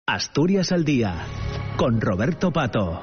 Asturias al día, con Roberto Pato.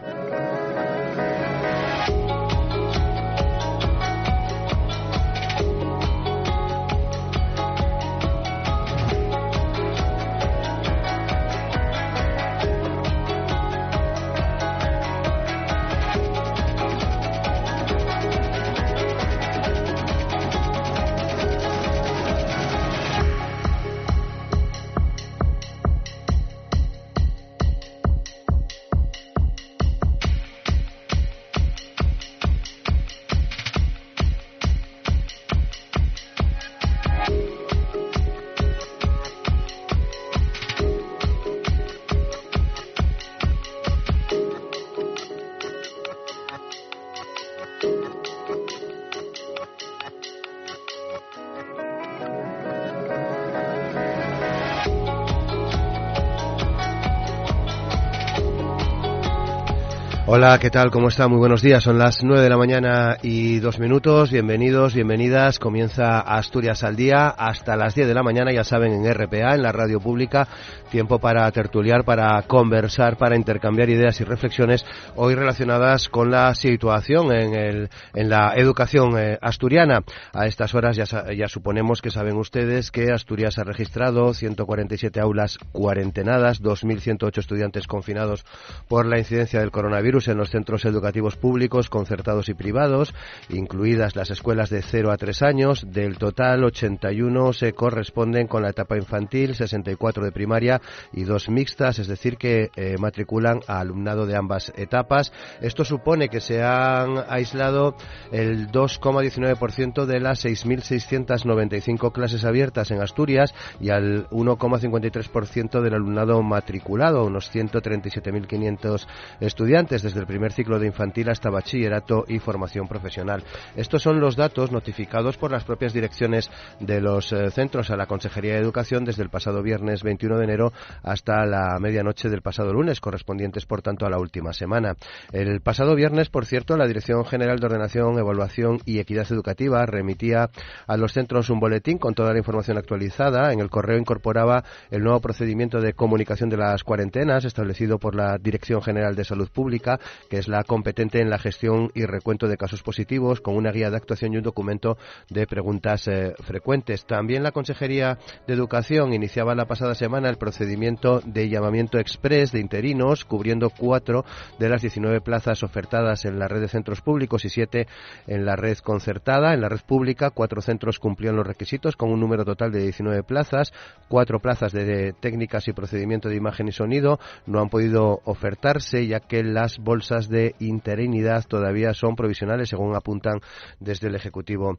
Hola, ¿qué tal? ¿Cómo está? Muy buenos días. Son las 9 de la mañana y 2 minutos. Bienvenidos, bienvenidas. Comienza Asturias al día hasta las 10 de la mañana, ya saben, en RPA, en la radio pública. Tiempo para tertuliar, para conversar, para intercambiar ideas y reflexiones hoy relacionadas con la situación en la educación asturiana. A estas horas ya suponemos que saben ustedes que Asturias ha registrado 147 aulas cuarentenadas, 2.108 estudiantes confinados por la incidencia del coronavirus en los centros educativos públicos, concertados y privados, incluidas las escuelas de 0 a 3 años. Del total, 81 se corresponden con la etapa infantil, 64 de primaria y 2 mixtas, es decir, que matriculan a alumnado de ambas etapas. Esto supone que se han aislado el 2,19% de las 6.695 clases abiertas en Asturias y al 1,53% del alumnado matriculado, unos 137.500 estudiantes desde el primer ciclo de infantil hasta bachillerato y formación profesional. Estos son los datos notificados por las propias direcciones de los centros a la Consejería de Educación desde el pasado viernes 21 de enero hasta la medianoche del pasado lunes, correspondientes por tanto a la última semana. El pasado viernes, por cierto, la Dirección General de Ordenación, Evaluación y Equidad Educativa remitía a los centros un boletín con toda la información actualizada. En el correo incorporaba el nuevo procedimiento de comunicación de las cuarentenas establecido por la Dirección General de Salud Pública, que es la competente en la gestión y recuento de casos positivos, con una guía de actuación y un documento de preguntas frecuentes. También la Consejería de Educación iniciaba la pasada semana el procedimiento de llamamiento exprés de interinos, cubriendo 4 de las 19 plazas ofertadas en la red de centros públicos y 7 en la red concertada. En la red pública, 4 centros cumplían los requisitos con un número total de 19 plazas. 4 plazas de técnicas y procedimiento de imagen y sonido no han podido ofertarse, ya que las bolsas de interinidad todavía son provisionales, según apuntan desde el Ejecutivo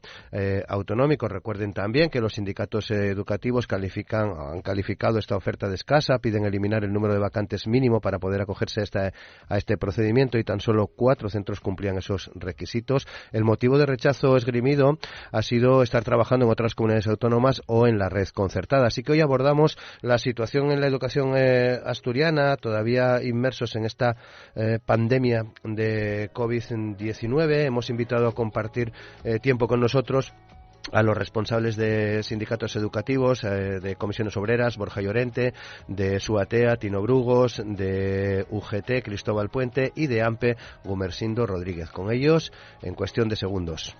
Autonómico. Recuerden también que los sindicatos educativos han calificado esta oferta de escasa, piden eliminar el número de vacantes mínimo para poder acogerse a este procedimiento y tan solo 4 centros cumplían esos requisitos. El motivo de rechazo esgrimido ha sido estar trabajando en otras comunidades autónomas o en la red concertada. Así que hoy abordamos la situación en la educación asturiana, todavía inmersos en esta pandemia de COVID-19. Hemos invitado a compartir tiempo con nosotros a los responsables de sindicatos educativos, de comisiones obreras, Borja Llorente, de SUATEA, Tino Brugos, de UGT, Cristóbal Puente, y de AMPE, Gumersindo Rodríguez. Con ellos, en cuestión de segundos.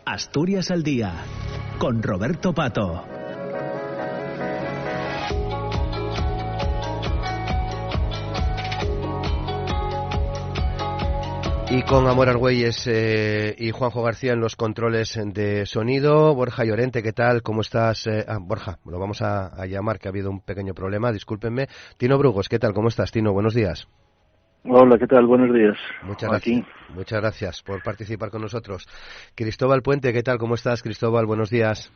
Asturias al día, con Roberto Pato. Y con Amor Argüelles y Juanjo García en los controles de sonido. Borja Llorente, ¿qué tal? ¿Cómo estás? Borja, lo vamos a llamar, que ha habido un pequeño problema, discúlpenme. Tino Brugos, ¿qué tal? ¿Cómo estás, Tino? Buenos días. Hola, ¿qué tal? Buenos días. Muchas gracias por participar con nosotros. Cristóbal Puente, ¿qué tal? ¿Cómo estás, Cristóbal? Buenos días.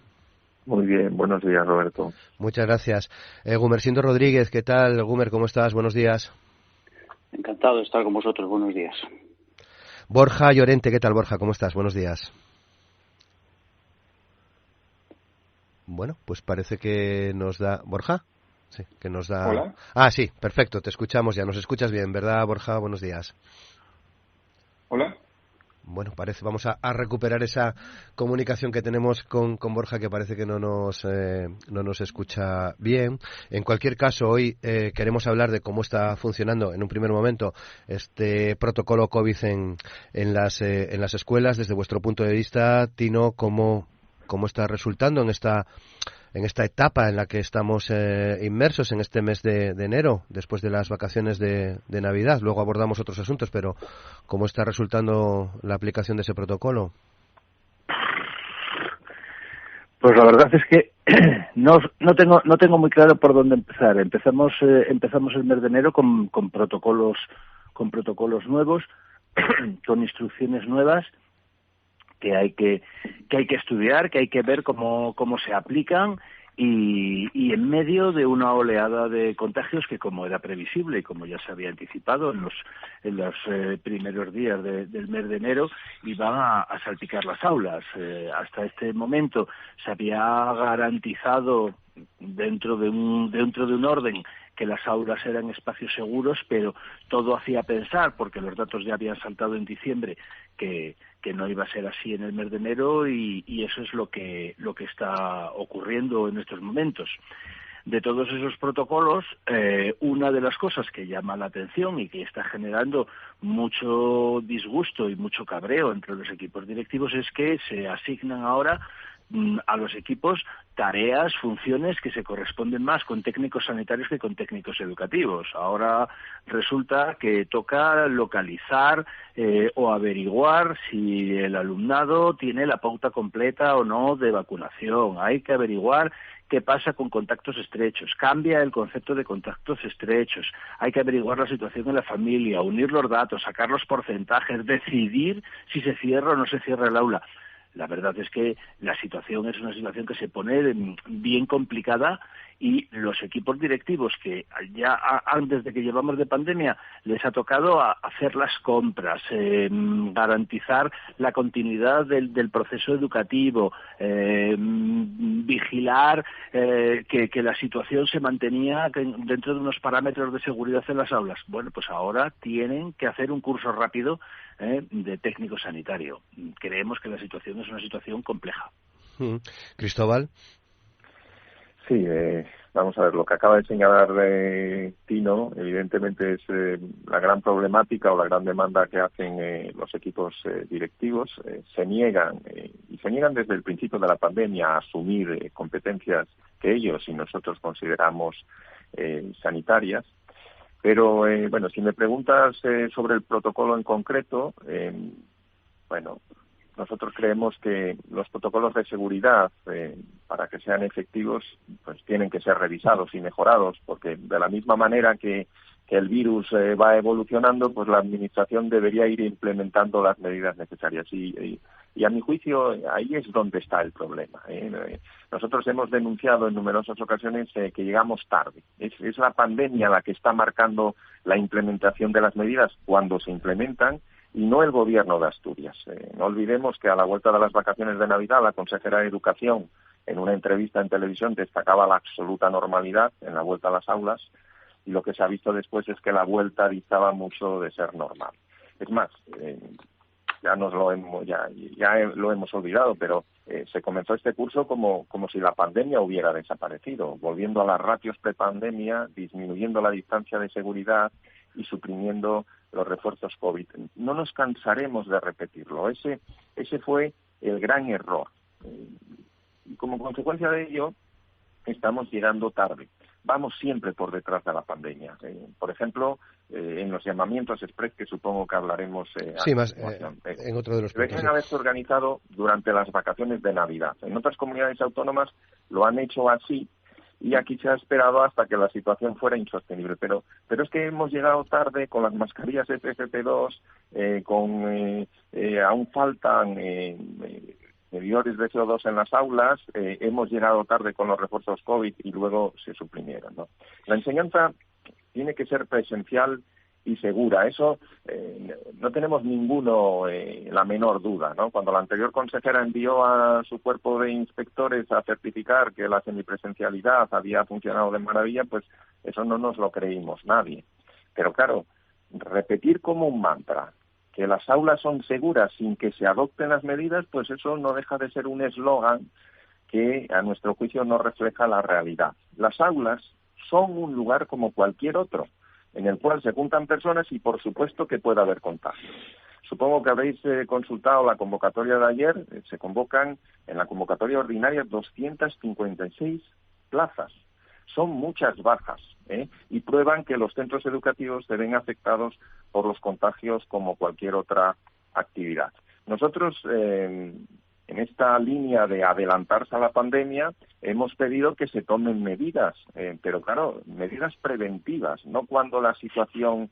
Muy bien, buenos días, Roberto. Muchas gracias. Gumersindo Rodríguez, ¿qué tal? Gumer, ¿cómo estás? Buenos días. Encantado de estar con vosotros. Buenos días. Borja Llorente, ¿qué tal, Borja? ¿Cómo estás? Buenos días. Bueno, pues parece que nos da... ¿Borja? Sí, que nos da... Hola. Ah, sí, perfecto, te escuchamos ya. Nos escuchas bien, ¿verdad, Borja? Buenos días. Hola. Bueno, vamos a recuperar esa comunicación que tenemos con Borja, que parece que no nos escucha bien. En cualquier caso, hoy queremos hablar de cómo está funcionando en un primer momento este protocolo COVID en las escuelas. Desde vuestro punto de vista, Tino, ¿cómo está resultando en esta etapa en la que estamos inmersos en este mes de enero, después de las vacaciones de Navidad? Luego abordamos otros asuntos, pero ¿cómo está resultando la aplicación de ese protocolo? Pues la verdad es que no tengo muy claro por dónde empezar. Empezamos el mes de enero con protocolos nuevos, con instrucciones nuevas que hay que estudiar, que hay que ver cómo se aplican, y en medio de una oleada de contagios que, como era previsible y como ya se había anticipado en los primeros días del mes de enero, iban a salpicar las aulas. Hasta este momento se había garantizado dentro de un orden que las aulas eran espacios seguros, pero todo hacía pensar, porque los datos ya habían saltado en diciembre, que no iba a ser así en el mes de enero, y eso es lo que está ocurriendo en estos momentos. De todos esos protocolos, una de las cosas que llama la atención y que está generando mucho disgusto y mucho cabreo entre los equipos directivos es que se asignan ahora a los equipos tareas, funciones que se corresponden más con técnicos sanitarios que con técnicos educativos. Ahora resulta que toca localizar o averiguar si el alumnado tiene la pauta completa o no de vacunación. Hay que averiguar qué pasa con contactos estrechos. Cambia el concepto de contactos estrechos. Hay que averiguar la situación en la familia, unir los datos, sacar los porcentajes, decidir si se cierra o no se cierra el aula. La verdad es que la situación es una situación que se pone bien complicada, y los equipos directivos, que ya antes de que llevamos de pandemia les ha tocado hacer las compras, garantizar la continuidad del proceso educativo, vigilar que la situación se mantenía dentro de unos parámetros de seguridad en las aulas. Bueno, pues ahora tienen que hacer un curso rápido de técnico sanitario. Creemos que la situación es una situación compleja. Cristóbal. Sí, vamos a ver, lo que acaba de señalar Tino, evidentemente es la gran problemática o la gran demanda que hacen los equipos directivos. Se niegan desde el principio de la pandemia a asumir competencias que ellos y nosotros consideramos sanitarias. Pero, bueno, si me preguntas sobre el protocolo en concreto, nosotros creemos que los protocolos de seguridad, para que sean efectivos, pues tienen que ser revisados y mejorados, porque de la misma manera que el virus va evolucionando, pues la Administración debería ir implementando las medidas necesarias. Y a mi juicio, ahí es donde está el problema. Nosotros hemos denunciado en numerosas ocasiones que llegamos tarde. Es la pandemia la que está marcando la implementación de las medidas cuando se implementan, y no el Gobierno de Asturias. No olvidemos que a la vuelta de las vacaciones de Navidad, la consejera de Educación, en una entrevista en televisión, destacaba la absoluta normalidad en la vuelta a las aulas, y lo que se ha visto después es que la vuelta distaba mucho de ser normal. Es más, ya lo hemos olvidado, pero se comenzó este curso como si la pandemia hubiera desaparecido, volviendo a las ratios prepandemia, disminuyendo la distancia de seguridad y suprimiendo los refuerzos COVID. No nos cansaremos de repetirlo. Ese fue el gran error. Y como consecuencia de ello, estamos llegando tarde. Vamos siempre por detrás de la pandemia. Por ejemplo, en los llamamientos express, que supongo que hablaremos en otro de los puntos. Deberían haberse organizado durante las vacaciones de Navidad. En otras comunidades autónomas lo han hecho así, y aquí se ha esperado hasta que la situación fuera insostenible. Pero es que hemos llegado tarde con las mascarillas FFP2, aún faltan medidores de CO2 en las aulas, hemos llegado tarde con los refuerzos COVID y luego se suprimieron, ¿no? La enseñanza tiene que ser presencial y segura. Eso no tenemos la menor duda, ¿no? Cuando la anterior consejera envió a su cuerpo de inspectores a certificar que la semipresencialidad había funcionado de maravilla, pues eso no nos lo creímos nadie. Pero claro, repetir como un mantra que las aulas son seguras sin que se adopten las medidas, pues eso no deja de ser un eslogan que a nuestro juicio no refleja la realidad. Las aulas son un lugar como cualquier otro, en el cual se juntan personas y por supuesto que puede haber contagios. Supongo que habréis consultado la convocatoria de ayer. Se convocan en la convocatoria ordinaria 256 plazas. Son muchas bajas, y prueban que los centros educativos se ven afectados por los contagios como cualquier otra actividad. Nosotros, en esta línea de adelantarse a la pandemia, hemos pedido que se tomen medidas, pero claro, medidas preventivas, no cuando la situación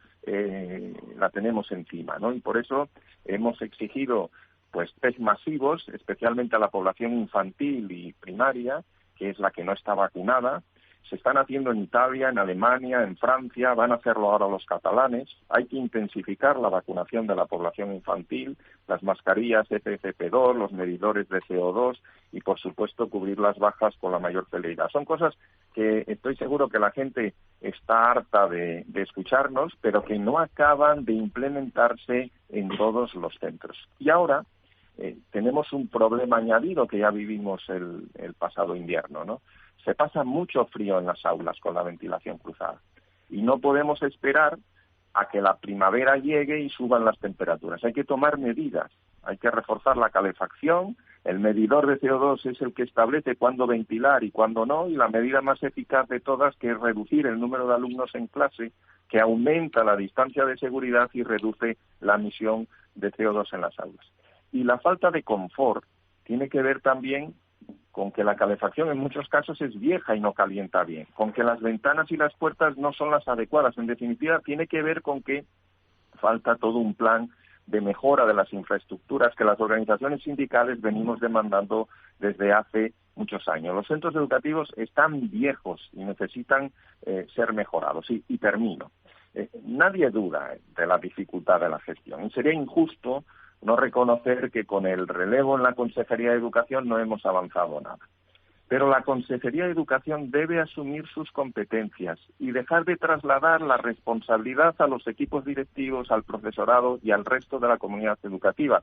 la tenemos encima, ¿no? Y por eso hemos exigido pues test masivos, especialmente a la población infantil y primaria, que es la que no está vacunada. Se están haciendo en Italia, en Alemania, en Francia, van a hacerlo ahora los catalanes. Hay que intensificar la vacunación de la población infantil, las mascarillas FFP2, los medidores de CO2 y, por supuesto, cubrir las bajas con la mayor celeridad. Son cosas que estoy seguro que la gente está harta de escucharnos, pero que no acaban de implementarse en todos los centros. Y ahora tenemos un problema añadido que ya vivimos el pasado invierno, ¿no? Se pasa mucho frío en las aulas con la ventilación cruzada y no podemos esperar a que la primavera llegue y suban las temperaturas. Hay que tomar medidas, hay que reforzar la calefacción, el medidor de CO2 es el que establece cuándo ventilar y cuándo no, y la medida más eficaz de todas, que es reducir el número de alumnos en clase, que aumenta la distancia de seguridad y reduce la emisión de CO2 en las aulas. Y la falta de confort tiene que ver también con que la calefacción en muchos casos es vieja y no calienta bien, con que las ventanas y las puertas no son las adecuadas. En definitiva, tiene que ver con que falta todo un plan de mejora de las infraestructuras que las organizaciones sindicales venimos demandando desde hace muchos años. Los centros educativos están viejos y necesitan ser mejorados. Y termino. Nadie duda de la dificultad de la gestión. Y sería injusto no reconocer que con el relevo en la Consejería de Educación no hemos avanzado nada. Pero la Consejería de Educación debe asumir sus competencias y dejar de trasladar la responsabilidad a los equipos directivos, al profesorado y al resto de la comunidad educativa.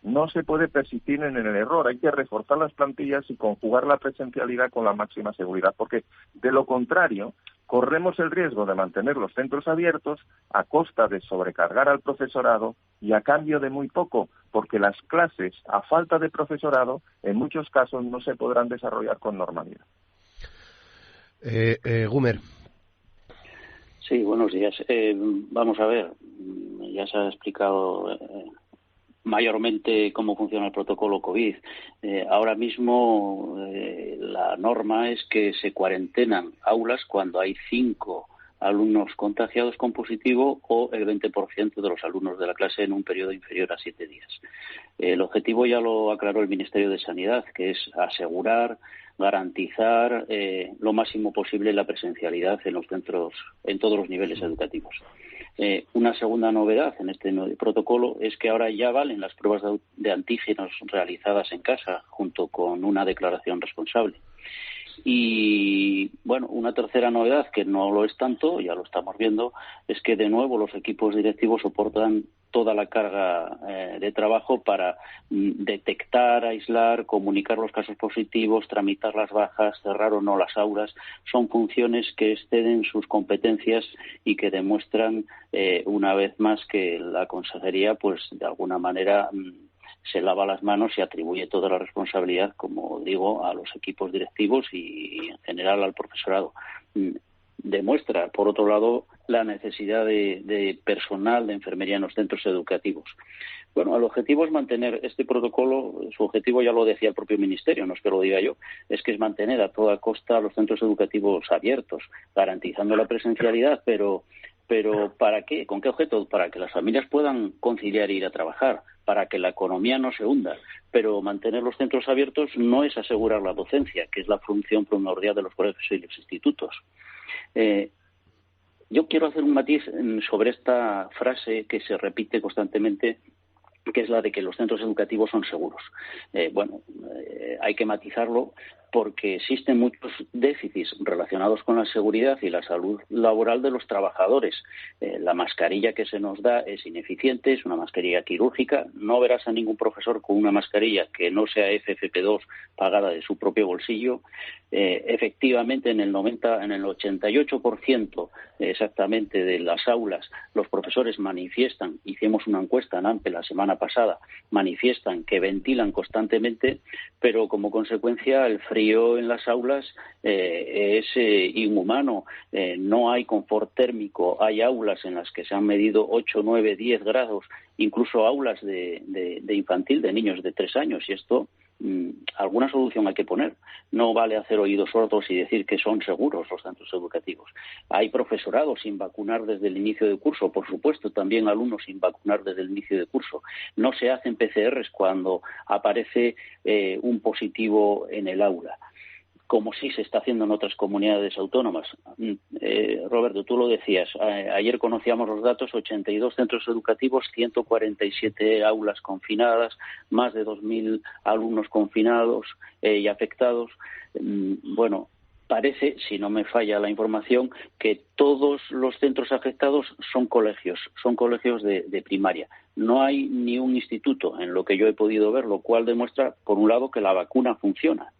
No se puede persistir en el error, hay que reforzar las plantillas y conjugar la presencialidad con la máxima seguridad, porque de lo contrario corremos el riesgo de mantener los centros abiertos a costa de sobrecargar al profesorado y a cambio de muy poco, porque las clases, a falta de profesorado, en muchos casos no se podrán desarrollar con normalidad. Gumer. Sí, buenos días. Vamos a ver, ya se ha explicado mayormente cómo funciona el protocolo COVID. Ahora mismo la norma es que se cuarentenan aulas cuando hay 5 alumnos contagiados con positivo o el 20% de los alumnos de la clase en un periodo inferior a 7 días. El objetivo ya lo aclaró el Ministerio de Sanidad, que es asegurar, garantizar lo máximo posible la presencialidad en los centros, en todos los niveles educativos. Una segunda novedad en este protocolo es que ahora ya valen las pruebas de antígenos realizadas en casa, junto con una declaración responsable. Y, bueno, una tercera novedad, que no lo es tanto, ya lo estamos viendo, es que de nuevo los equipos directivos soportan toda la carga de trabajo para detectar, aislar, comunicar los casos positivos, tramitar las bajas, cerrar o no las aulas. Son funciones que exceden sus competencias y que demuestran una vez más que la consejería, pues de alguna manera se lava las manos y atribuye toda la responsabilidad, como digo, a los equipos directivos y en general al profesorado. Demuestra, por otro lado, la necesidad de personal de enfermería en los centros educativos. Bueno, el objetivo es mantener este protocolo. Su objetivo ya lo decía el propio Ministerio, no es que lo diga yo, es que es mantener a toda costa los centros educativos abiertos, garantizando la presencialidad, pero ¿para qué? ¿Con qué objeto? Para que las familias puedan conciliar e ir a trabajar, para que la economía no se hunda. Pero mantener los centros abiertos no es asegurar la docencia, que es la función primordial de los colegios y los institutos. Yo quiero hacer un matiz sobre esta frase que se repite constantemente que es la de que los centros educativos son seguros. Hay que matizarlo porque existen muchos déficits relacionados con la seguridad y la salud laboral de los trabajadores. La mascarilla que se nos da es ineficiente, es una mascarilla quirúrgica. No verás a ningún profesor con una mascarilla que no sea FFP2 pagada de su propio bolsillo. Efectivamente, en el 88% exactamente de las aulas, los profesores manifiestan, hicimos una encuesta en AMPE la semana pasada, manifiestan que ventilan constantemente, pero como consecuencia el frío en las aulas es inhumano. No hay confort térmico. Hay aulas en las que se han medido 8, 9, 10 grados, incluso aulas de infantil, de niños de 3 años, y esto alguna solución hay que poner. No vale hacer oídos sordos y decir que son seguros los centros educativos. Hay profesorado sin vacunar desde el inicio de curso, por supuesto, también alumnos sin vacunar desde el inicio de curso. No se hacen PCRs cuando aparece un positivo en el aula, como sí se está haciendo en otras comunidades autónomas. Roberto, tú lo decías, ayer conocíamos los datos, 82 centros educativos, 147 aulas confinadas, más de 2.000 alumnos confinados y afectados. Parece, si no me falla la información, que todos los centros afectados son colegios de primaria. No hay ni un instituto en lo que yo he podido ver, lo cual demuestra, por un lado, que la vacuna funciona,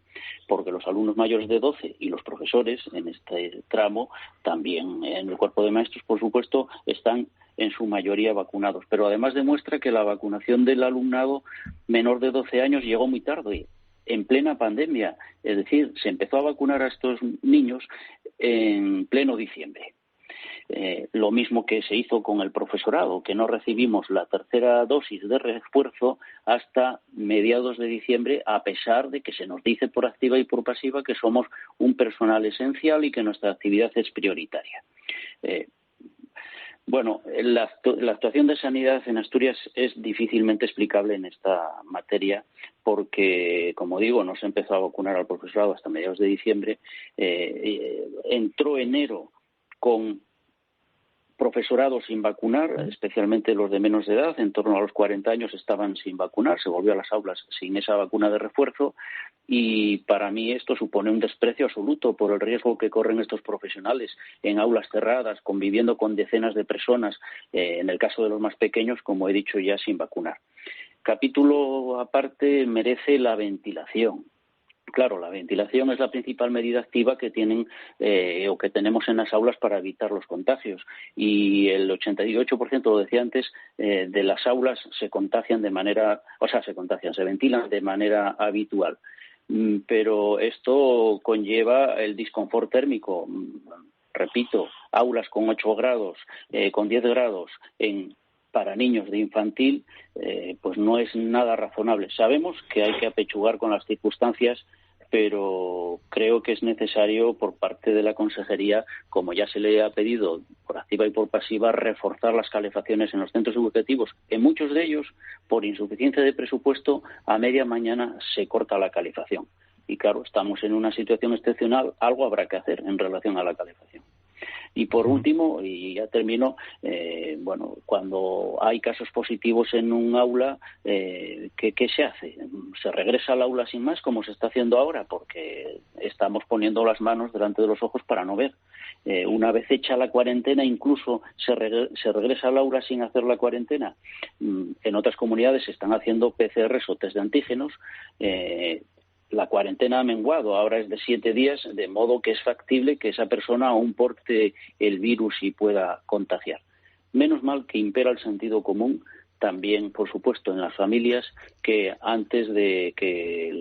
porque los alumnos mayores de 12 y los profesores en este tramo, también en el cuerpo de maestros, por supuesto, están en su mayoría vacunados. Pero además demuestra que la vacunación del alumnado menor de 12 años llegó muy tarde, en plena pandemia. Es decir, se empezó a vacunar a estos niños en pleno diciembre. Lo mismo que se hizo con el profesorado, que no recibimos la tercera dosis de refuerzo hasta mediados de diciembre, a pesar de que se nos dice por activa y por pasiva que somos un personal esencial y que nuestra actividad es prioritaria. La actuación de sanidad en Asturias es difícilmente explicable en esta materia porque, como digo, no se empezó a vacunar al profesorado hasta mediados de diciembre. Entró enero con profesorado sin vacunar, especialmente los de menos de edad, en torno a los 40 años estaban sin vacunar, se volvió a las aulas sin esa vacuna de refuerzo, y para mí esto supone un desprecio absoluto por el riesgo que corren estos profesionales en aulas cerradas, conviviendo con decenas de personas, en el caso de los más pequeños, como he dicho ya, sin vacunar. Capítulo aparte merece la ventilación. Claro, la ventilación es la principal medida activa que tienen o que tenemos en las aulas para evitar los contagios, y el 88%, lo decía antes, de las aulas se ventilan de manera habitual. Pero esto conlleva el disconfort térmico. Repito, aulas con 8 grados, con 10 grados para niños de infantil, pues no es nada razonable. Sabemos que hay que apechugar con las circunstancias, pero creo que es necesario por parte de la Consejería, como ya se le ha pedido por activa y por pasiva, reforzar las calefacciones en los centros educativos. En muchos de ellos, por insuficiencia de presupuesto, a media mañana se corta la calefacción. Y claro, estamos en una situación excepcional, algo habrá que hacer en relación a la calefacción. Y por último, y ya termino, cuando hay casos positivos en un aula, ¿qué se hace? ¿Se regresa al aula sin más, como se está haciendo ahora? Porque estamos poniendo las manos delante de los ojos para no ver. Una vez hecha la cuarentena, incluso se regresa al aula sin hacer la cuarentena. En otras comunidades se están haciendo PCRs o test de antígenos. La cuarentena ha menguado, ahora es de 7 días, de modo que es factible que esa persona aún porte el virus y pueda contagiar. Menos mal que impera el sentido común también, por supuesto, en las familias, que antes de que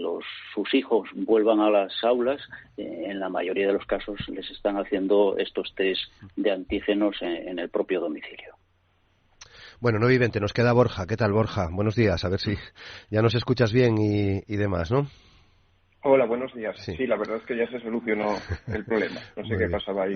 sus hijos vuelvan a las aulas, en la mayoría de los casos les están haciendo estos test de antígenos en el propio domicilio. Bueno, 9:20, nos queda Borja. ¿Qué tal, Borja? Buenos días, a ver si ya nos escuchas bien y demás, ¿no? Hola, buenos días. Sí. Sí, la verdad es que ya se solucionó el problema. No sé qué pasaba ahí.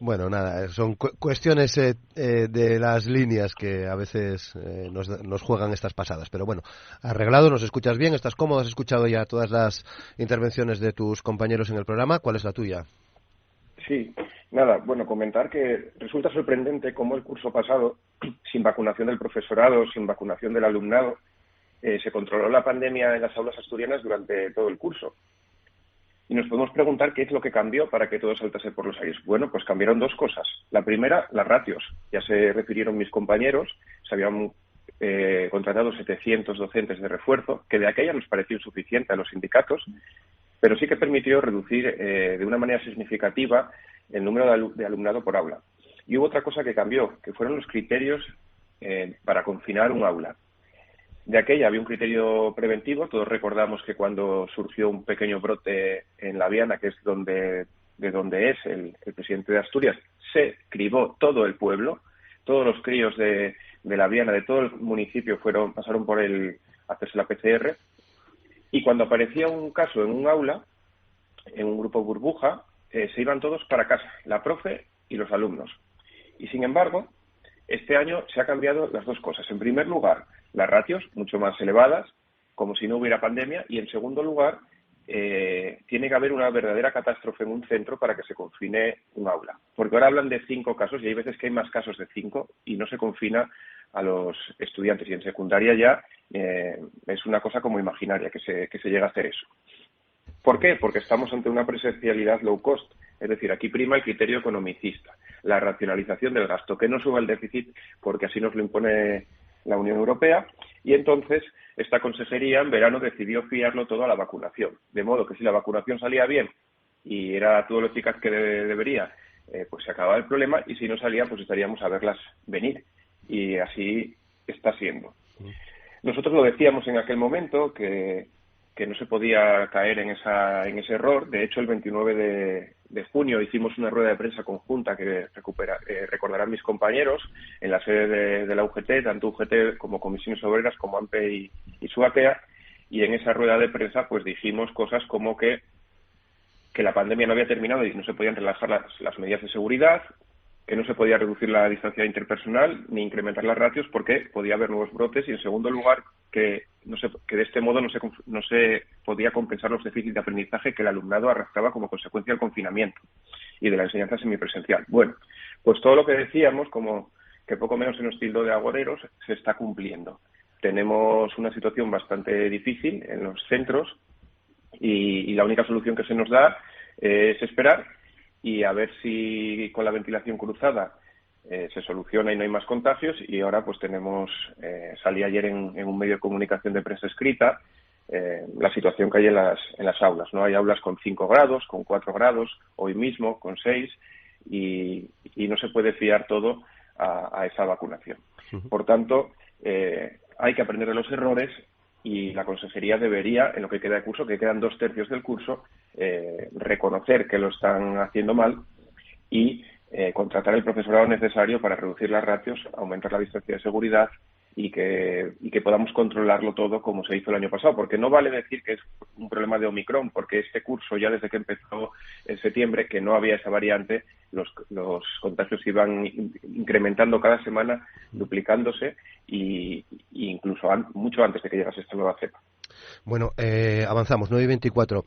Bueno, nada, son cuestiones de las líneas que a veces nos juegan estas pasadas. Pero bueno, arreglado, nos escuchas bien, estás cómodo, has escuchado ya todas las intervenciones de tus compañeros en el programa. ¿Cuál es la tuya? Sí, Nada, bueno, comentar que resulta sorprendente cómo el curso pasado, sin vacunación del profesorado, sin vacunación del alumnado, se controló la pandemia en las aulas asturianas durante todo el curso. Y nos podemos preguntar qué es lo que cambió para que todo saltase por los aires. Bueno, pues cambiaron dos cosas. La primera, las ratios. Ya se refirieron mis compañeros, se habían contratado 700 docentes de refuerzo, que de aquella nos pareció insuficiente a los sindicatos, pero sí que permitió reducir de una manera significativa el número de alumnado por aula. Y hubo otra cosa que cambió, que fueron los criterios para confinar un aula. De aquella había un criterio preventivo. Todos recordamos que cuando surgió un pequeño brote en La Viana, que es de donde es el presidente de Asturias, se cribó todo el pueblo, todos los críos de La Viana, de todo el municipio, pasaron por a hacerse la PCR, y cuando aparecía un caso en un aula, en un grupo burbuja, se iban todos para casa, la profe y los alumnos. Y sin embargo, este año se ha cambiado las dos cosas. En primer lugar, las ratios mucho más elevadas, como si no hubiera pandemia, y en segundo lugar, tiene que haber una verdadera catástrofe en un centro para que se confine un aula. Porque ahora hablan de 5 casos y hay veces que hay más casos de 5 y no se confina a los estudiantes. Y en secundaria ya es una cosa como imaginaria que se llega a hacer eso. ¿Por qué? Porque estamos ante una presencialidad low cost. Es decir, aquí prima el criterio economicista, la racionalización del gasto, que no suba el déficit porque así nos lo impone la Unión Europea, y entonces esta consejería en verano decidió fiarlo todo a la vacunación. De modo que si la vacunación salía bien y era todo lo eficaz que debería, pues se acababa el problema, y si no salía, pues estaríamos a verlas venir. Y así está siendo. Nosotros lo decíamos en aquel momento que no se podía caer en ese error. De hecho, el 29 de junio hicimos una rueda de prensa conjunta que recordarán mis compañeros en la sede de la UGT, tanto UGT como Comisiones Obreras, como AMPE y SUAPEA, y en esa rueda de prensa pues dijimos cosas como que la pandemia no había terminado y no se podían relajar las medidas de seguridad, que no se podía reducir la distancia interpersonal ni incrementar las ratios porque podía haber nuevos brotes, y en segundo lugar que de este modo no se podía compensar los déficits de aprendizaje que el alumnado arrastraba como consecuencia del confinamiento y de la enseñanza semipresencial. Bueno, pues todo lo que decíamos, como que poco menos se nos tildó de agoreros, se está cumpliendo. Tenemos una situación bastante difícil en los centros y la única solución que se nos da es esperar y a ver si con la ventilación cruzada se soluciona y no hay más contagios. Y ahora pues salí ayer en un medio de comunicación de prensa escrita la situación que hay en las aulas, ¿no? Hay aulas con 5 grados, con 4 grados, hoy mismo con 6, y no se puede fiar todo a esa vacunación. Por tanto, hay que aprender de los errores, y la consejería debería, en lo que queda de curso, que quedan 2/3 del curso, reconocer que lo están haciendo mal y contratar el profesorado necesario para reducir las ratios, aumentar la distancia de seguridad y que podamos controlarlo todo como se hizo el año pasado. Porque no vale decir que es un problema de Omicron, porque este curso, ya desde que empezó en septiembre, que no había esa variante, los contagios iban incrementando cada semana, duplicándose, y incluso mucho antes de que llegase esta nueva cepa. Bueno, avanzamos, 9:24.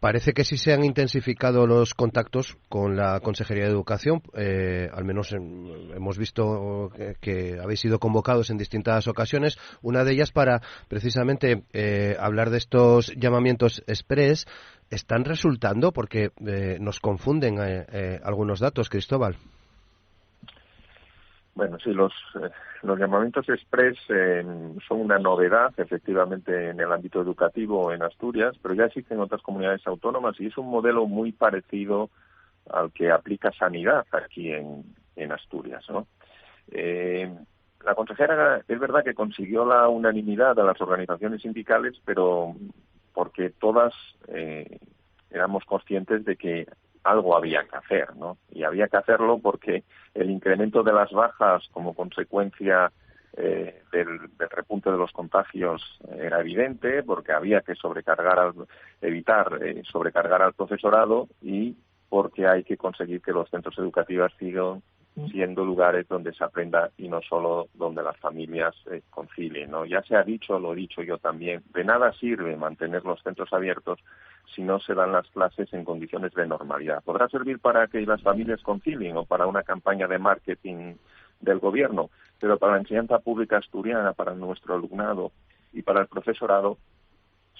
Parece que sí se han intensificado los contactos con la Consejería de Educación. Al menos hemos visto que habéis sido convocados en distintas ocasiones. Una de ellas para precisamente hablar de estos llamamientos express. ¿Están resultando? Porque nos confunden algunos datos, Cristóbal. Bueno, sí, los llamamientos express son una novedad, efectivamente, en el ámbito educativo en Asturias, pero ya existen en otras comunidades autónomas y es un modelo muy parecido al que aplica Sanidad aquí en Asturias, ¿no? La consejera es verdad que consiguió la unanimidad de las organizaciones sindicales, pero porque todas éramos conscientes de que algo había que hacer, ¿no? Y había que hacerlo porque el incremento de las bajas como consecuencia del repunte de los contagios era evidente, porque había que evitar sobrecargar al profesorado, y porque hay que conseguir que los centros educativos siendo lugares donde se aprenda y no solo donde las familias concilien, ¿no? Ya se ha dicho, lo he dicho yo también, de nada sirve mantener los centros abiertos si no se dan las clases en condiciones de normalidad. Podrá servir para que las familias concilien o para una campaña de marketing del gobierno, pero para la enseñanza pública asturiana, para nuestro alumnado y para el profesorado,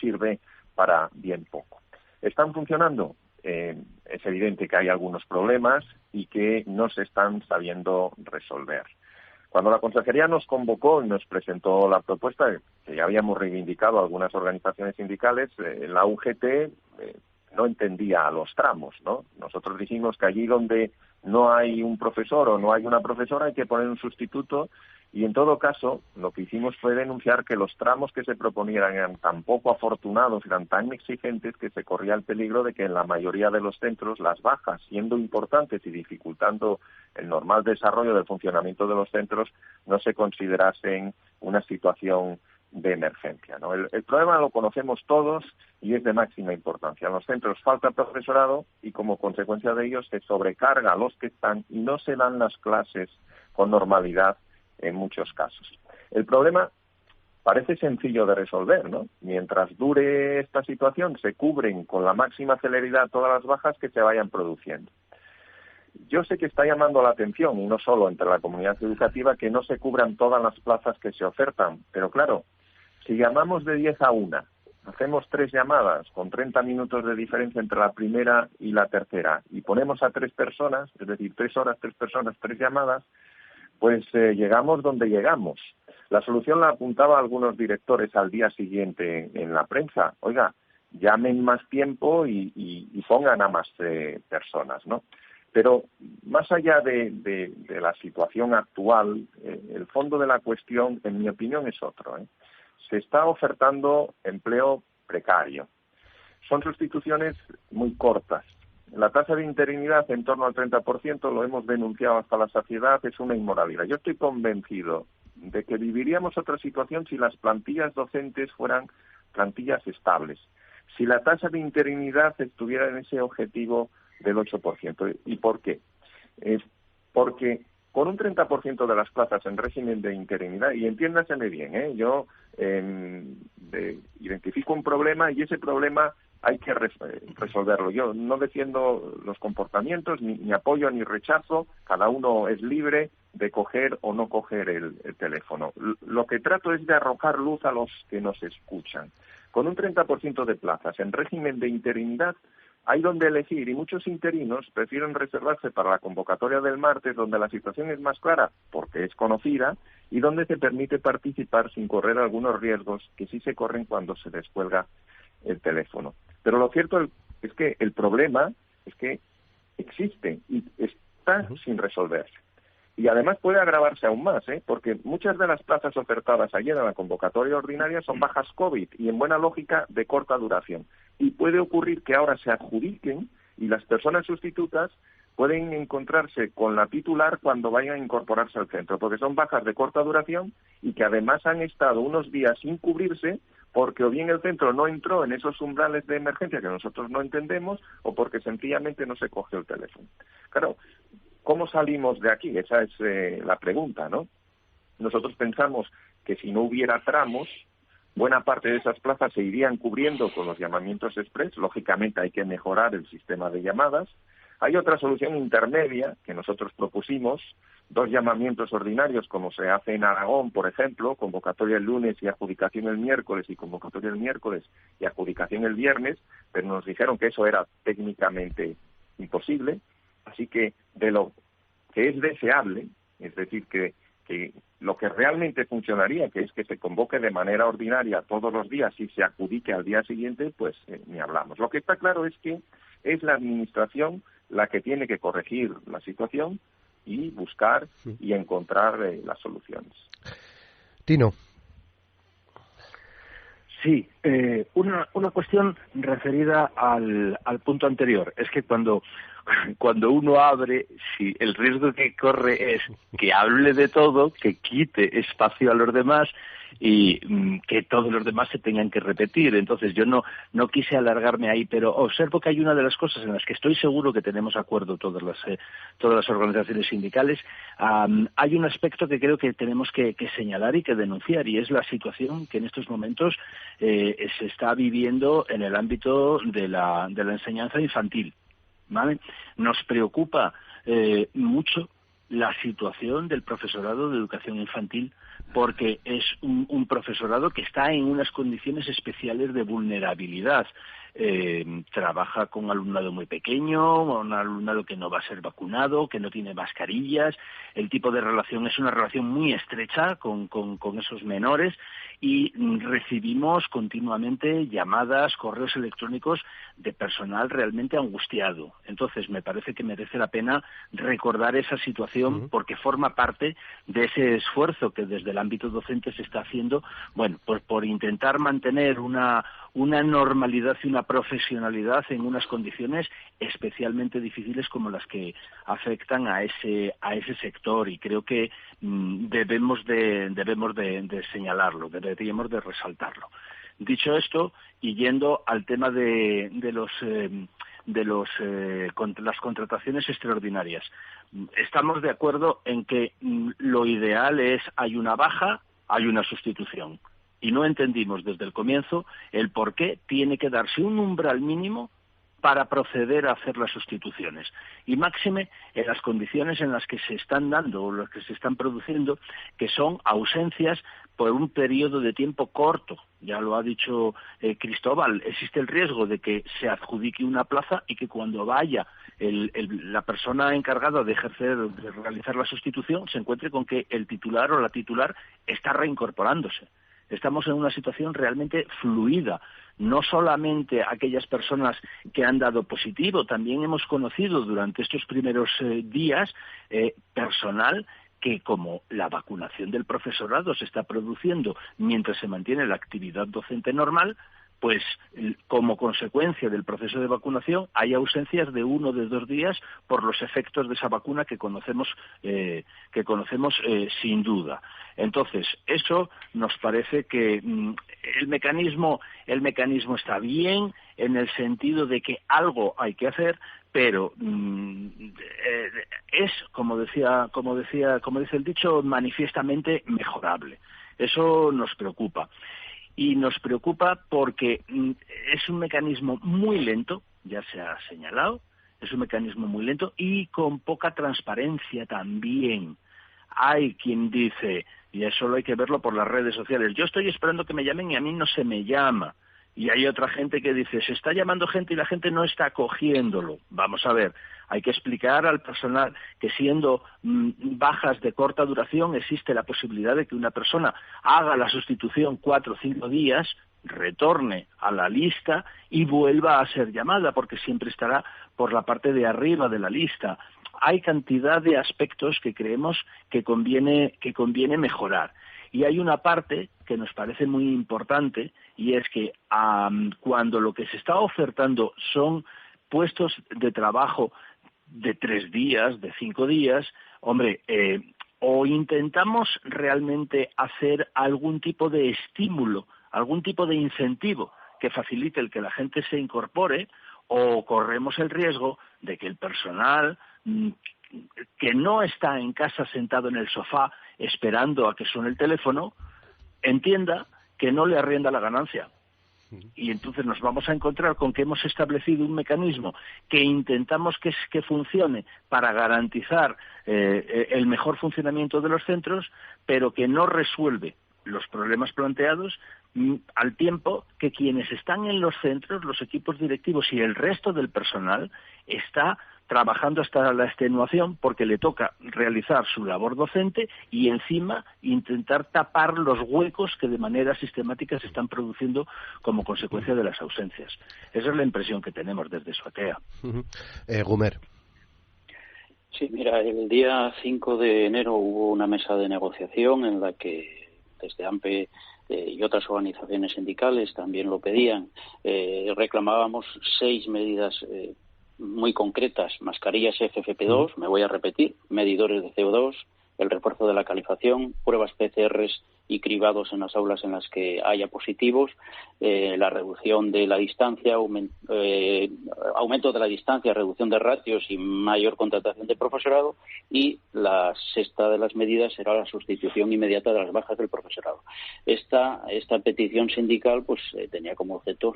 sirve para bien poco. ¿Están funcionando? Es evidente que hay algunos problemas y que no se están sabiendo resolver. Cuando la Consejería nos convocó y nos presentó la propuesta, que ya habíamos reivindicado algunas organizaciones sindicales, la UGT no entendía los tramos, ¿no? Nosotros dijimos que allí donde no hay un profesor o no hay una profesora hay que poner un sustituto, y en todo caso lo que hicimos fue denunciar que los tramos que se proponían eran tan poco afortunados, eran tan exigentes, que se corría el peligro de que en la mayoría de los centros las bajas, siendo importantes y dificultando el normal desarrollo del funcionamiento de los centros, no se considerasen una situación de emergencia, ¿no? El problema lo conocemos todos y es de máxima importancia. En los centros falta profesorado y como consecuencia de ello se sobrecarga a los que están y no se dan las clases con normalidad en muchos casos. El problema parece sencillo de resolver, ¿no? Mientras dure esta situación se cubren con la máxima celeridad todas las bajas que se vayan produciendo. Yo sé que está llamando la atención, y no solo entre la comunidad educativa, que no se cubran todas las plazas que se ofertan, pero claro, si llamamos de 10 a 1, hacemos 3 llamadas con 30 minutos de diferencia entre la primera y la tercera, y ponemos a 3 personas, es decir, 3 horas, 3 personas, 3 llamadas, pues llegamos donde llegamos. La solución la apuntaba algunos directores al día siguiente en la prensa. Oiga, llamen más tiempo y pongan a más personas, ¿no? Pero más allá de la situación actual, el fondo de la cuestión, en mi opinión, es otro, ¿eh? Se está ofertando empleo precario. Son sustituciones muy cortas. La tasa de interinidad en torno al 30%, lo hemos denunciado hasta la saciedad, es una inmoralidad. Yo estoy convencido de que viviríamos otra situación si las plantillas docentes fueran plantillas estables, si la tasa de interinidad estuviera en ese objetivo del 8%. ¿Y por qué? Porque con un 30% de las plazas en régimen de interinidad, y entiéndaseme bien, yo identifico un problema y ese problema hay que resolverlo. Yo no defiendo los comportamientos, ni apoyo ni rechazo, cada uno es libre de coger o no coger el teléfono. Lo que trato es de arrojar luz a los que nos escuchan. Con un 30% de plazas en régimen de interinidad hay donde elegir y muchos interinos prefieren reservarse para la convocatoria del martes, donde la situación es más clara porque es conocida y donde se permite participar sin correr algunos riesgos que sí se corren cuando se descuelga el teléfono. Pero lo cierto es que el problema es que existe y está sin resolverse. Y además puede agravarse aún más, porque muchas de las plazas ofertadas ayer en la convocatoria ordinaria son bajas COVID y en buena lógica de corta duración. Y puede ocurrir que ahora se adjudiquen y las personas sustitutas pueden encontrarse con la titular cuando vayan a incorporarse al centro, porque son bajas de corta duración y que además han estado unos días sin cubrirse porque o bien el centro no entró en esos umbrales de emergencia que nosotros no entendemos o porque sencillamente no se cogió el teléfono. Claro, ¿cómo salimos de aquí? Esa es la pregunta, ¿no? Nosotros pensamos que si no hubiera tramos, buena parte de esas plazas se irían cubriendo con los llamamientos express. Lógicamente hay que mejorar el sistema de llamadas. Hay otra solución intermedia que nosotros propusimos, 2 llamamientos ordinarios como se hace en Aragón, por ejemplo, convocatoria el lunes y adjudicación el miércoles, y convocatoria el miércoles y adjudicación el viernes, pero nos dijeron que eso era técnicamente imposible. Así que de lo que es deseable, es decir, que lo que realmente funcionaría, que es que se convoque de manera ordinaria todos los días y se adjudique al día siguiente, pues ni hablamos. Lo que está claro es que es la Administración la que tiene que corregir la situación y buscar y encontrar las soluciones. Tino. Sí, una cuestión referida al punto anterior. Es que cuando uno abre, si el riesgo que corre es que hable de todo, que quite espacio a los demás y que todos los demás se tengan que repetir. Entonces yo no quise alargarme ahí, pero observo que hay una de las cosas en las que estoy seguro que tenemos acuerdo todas las organizaciones sindicales. Hay un aspecto que creo que tenemos que señalar y que denunciar, y es la situación que en estos momentos se está viviendo en el ámbito de la enseñanza infantil, ¿vale? Nos preocupa mucho la situación del profesorado de educación infantil, porque es un profesorado que está en unas condiciones especiales de vulnerabilidad. Trabaja con alumnado muy pequeño, un alumnado que no va a ser vacunado, que no tiene mascarillas. El tipo de relación es una relación muy estrecha con esos menores, y recibimos continuamente llamadas, correos electrónicos de personal realmente angustiado. Entonces me parece que merece la pena recordar esa situación, porque forma parte de ese esfuerzo que desde el ámbito docente se está haciendo, bueno, pues por intentar mantener una normalidad y una profesionalidad en unas condiciones especialmente difíciles como las que afectan a ese sector, y creo que debemos de señalarlo, deberíamos de resaltarlo. Dicho esto, y yendo al tema de las contrataciones extraordinarias, estamos de acuerdo en que lo ideal es, hay una baja, hay una sustitución. Y no entendimos desde el comienzo el por qué tiene que darse un umbral mínimo para proceder a hacer las sustituciones. Y máxime en las condiciones en las que se están dando o las que se están produciendo, que son ausencias por un periodo de tiempo corto. Ya lo ha dicho Cristóbal, existe el riesgo de que se adjudique una plaza y que cuando vaya la persona encargada de realizar la sustitución, se encuentre con que el titular o la titular está reincorporándose. Estamos en una situación realmente fluida. No solamente aquellas personas que han dado positivo, también hemos conocido durante estos primeros días personal que, como la vacunación del profesorado se está produciendo mientras se mantiene la actividad docente normal, pues como consecuencia del proceso de vacunación hay ausencias de 1 o de 2 días por los efectos de esa vacuna que conocemos sin duda. Entonces, eso nos parece que el mecanismo está bien, en el sentido de que algo hay que hacer, pero es, como dice el dicho, manifiestamente mejorable. Eso nos preocupa. Y nos preocupa porque es un mecanismo muy lento, ya se ha señalado, es un mecanismo muy lento y con poca transparencia también. Hay quien dice, y eso lo hay que verlo por las redes sociales, yo estoy esperando que me llamen y a mí no se me llama. Y hay otra gente que dice, se está llamando gente y la gente no está cogiéndolo. Vamos a ver, hay que explicar al personal que siendo bajas de corta duración existe la posibilidad de que una persona haga la sustitución 4 o 5 días, retorne a la lista y vuelva a ser llamada, porque siempre estará por la parte de arriba de la lista. Hay cantidad de aspectos que creemos que conviene mejorar. Y hay una parte que nos parece muy importante, y es que cuando lo que se está ofertando son puestos de trabajo de 3 días, de 5 días, hombre, o intentamos realmente hacer algún tipo de estímulo, algún tipo de incentivo que facilite el que la gente se incorpore, o corremos el riesgo de que el personal que no está en casa sentado en el sofá esperando a que suene el teléfono, entienda que no le arrienda la ganancia. Y entonces nos vamos a encontrar con que hemos establecido un mecanismo que intentamos que funcione para garantizar el mejor funcionamiento de los centros, pero que no resuelve los problemas planteados, al tiempo que quienes están en los centros, los equipos directivos y el resto del personal está trabajando hasta la extenuación porque le toca realizar su labor docente y encima intentar tapar los huecos que de manera sistemática se están produciendo como consecuencia de las ausencias. Esa es la impresión que tenemos desde Suatea. Gumer. Sí, mira, el día 5 de enero hubo una mesa de negociación en la que desde AMPE y otras organizaciones sindicales también lo pedían. Reclamábamos 6 medidas muy concretas: mascarillas FFP2, me voy a repetir, medidores de CO2, el refuerzo de la calefacción, pruebas PCRs y cribados en las aulas en las que haya positivos, la reducción de la distancia, aumento de la distancia, reducción de ratios y mayor contratación de profesorado, y la sexta de las medidas será la sustitución inmediata de las bajas del profesorado. Esta petición sindical pues tenía como objeto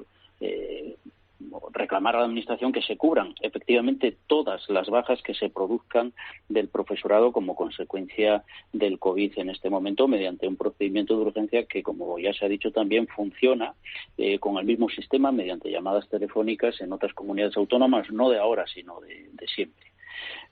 reclamar a la Administración que se cubran efectivamente todas las bajas que se produzcan del profesorado como consecuencia del COVID en este momento, mediante un procedimiento de urgencia que, como ya se ha dicho también, funciona con el mismo sistema mediante llamadas telefónicas en otras comunidades autónomas, no de ahora, sino de siempre.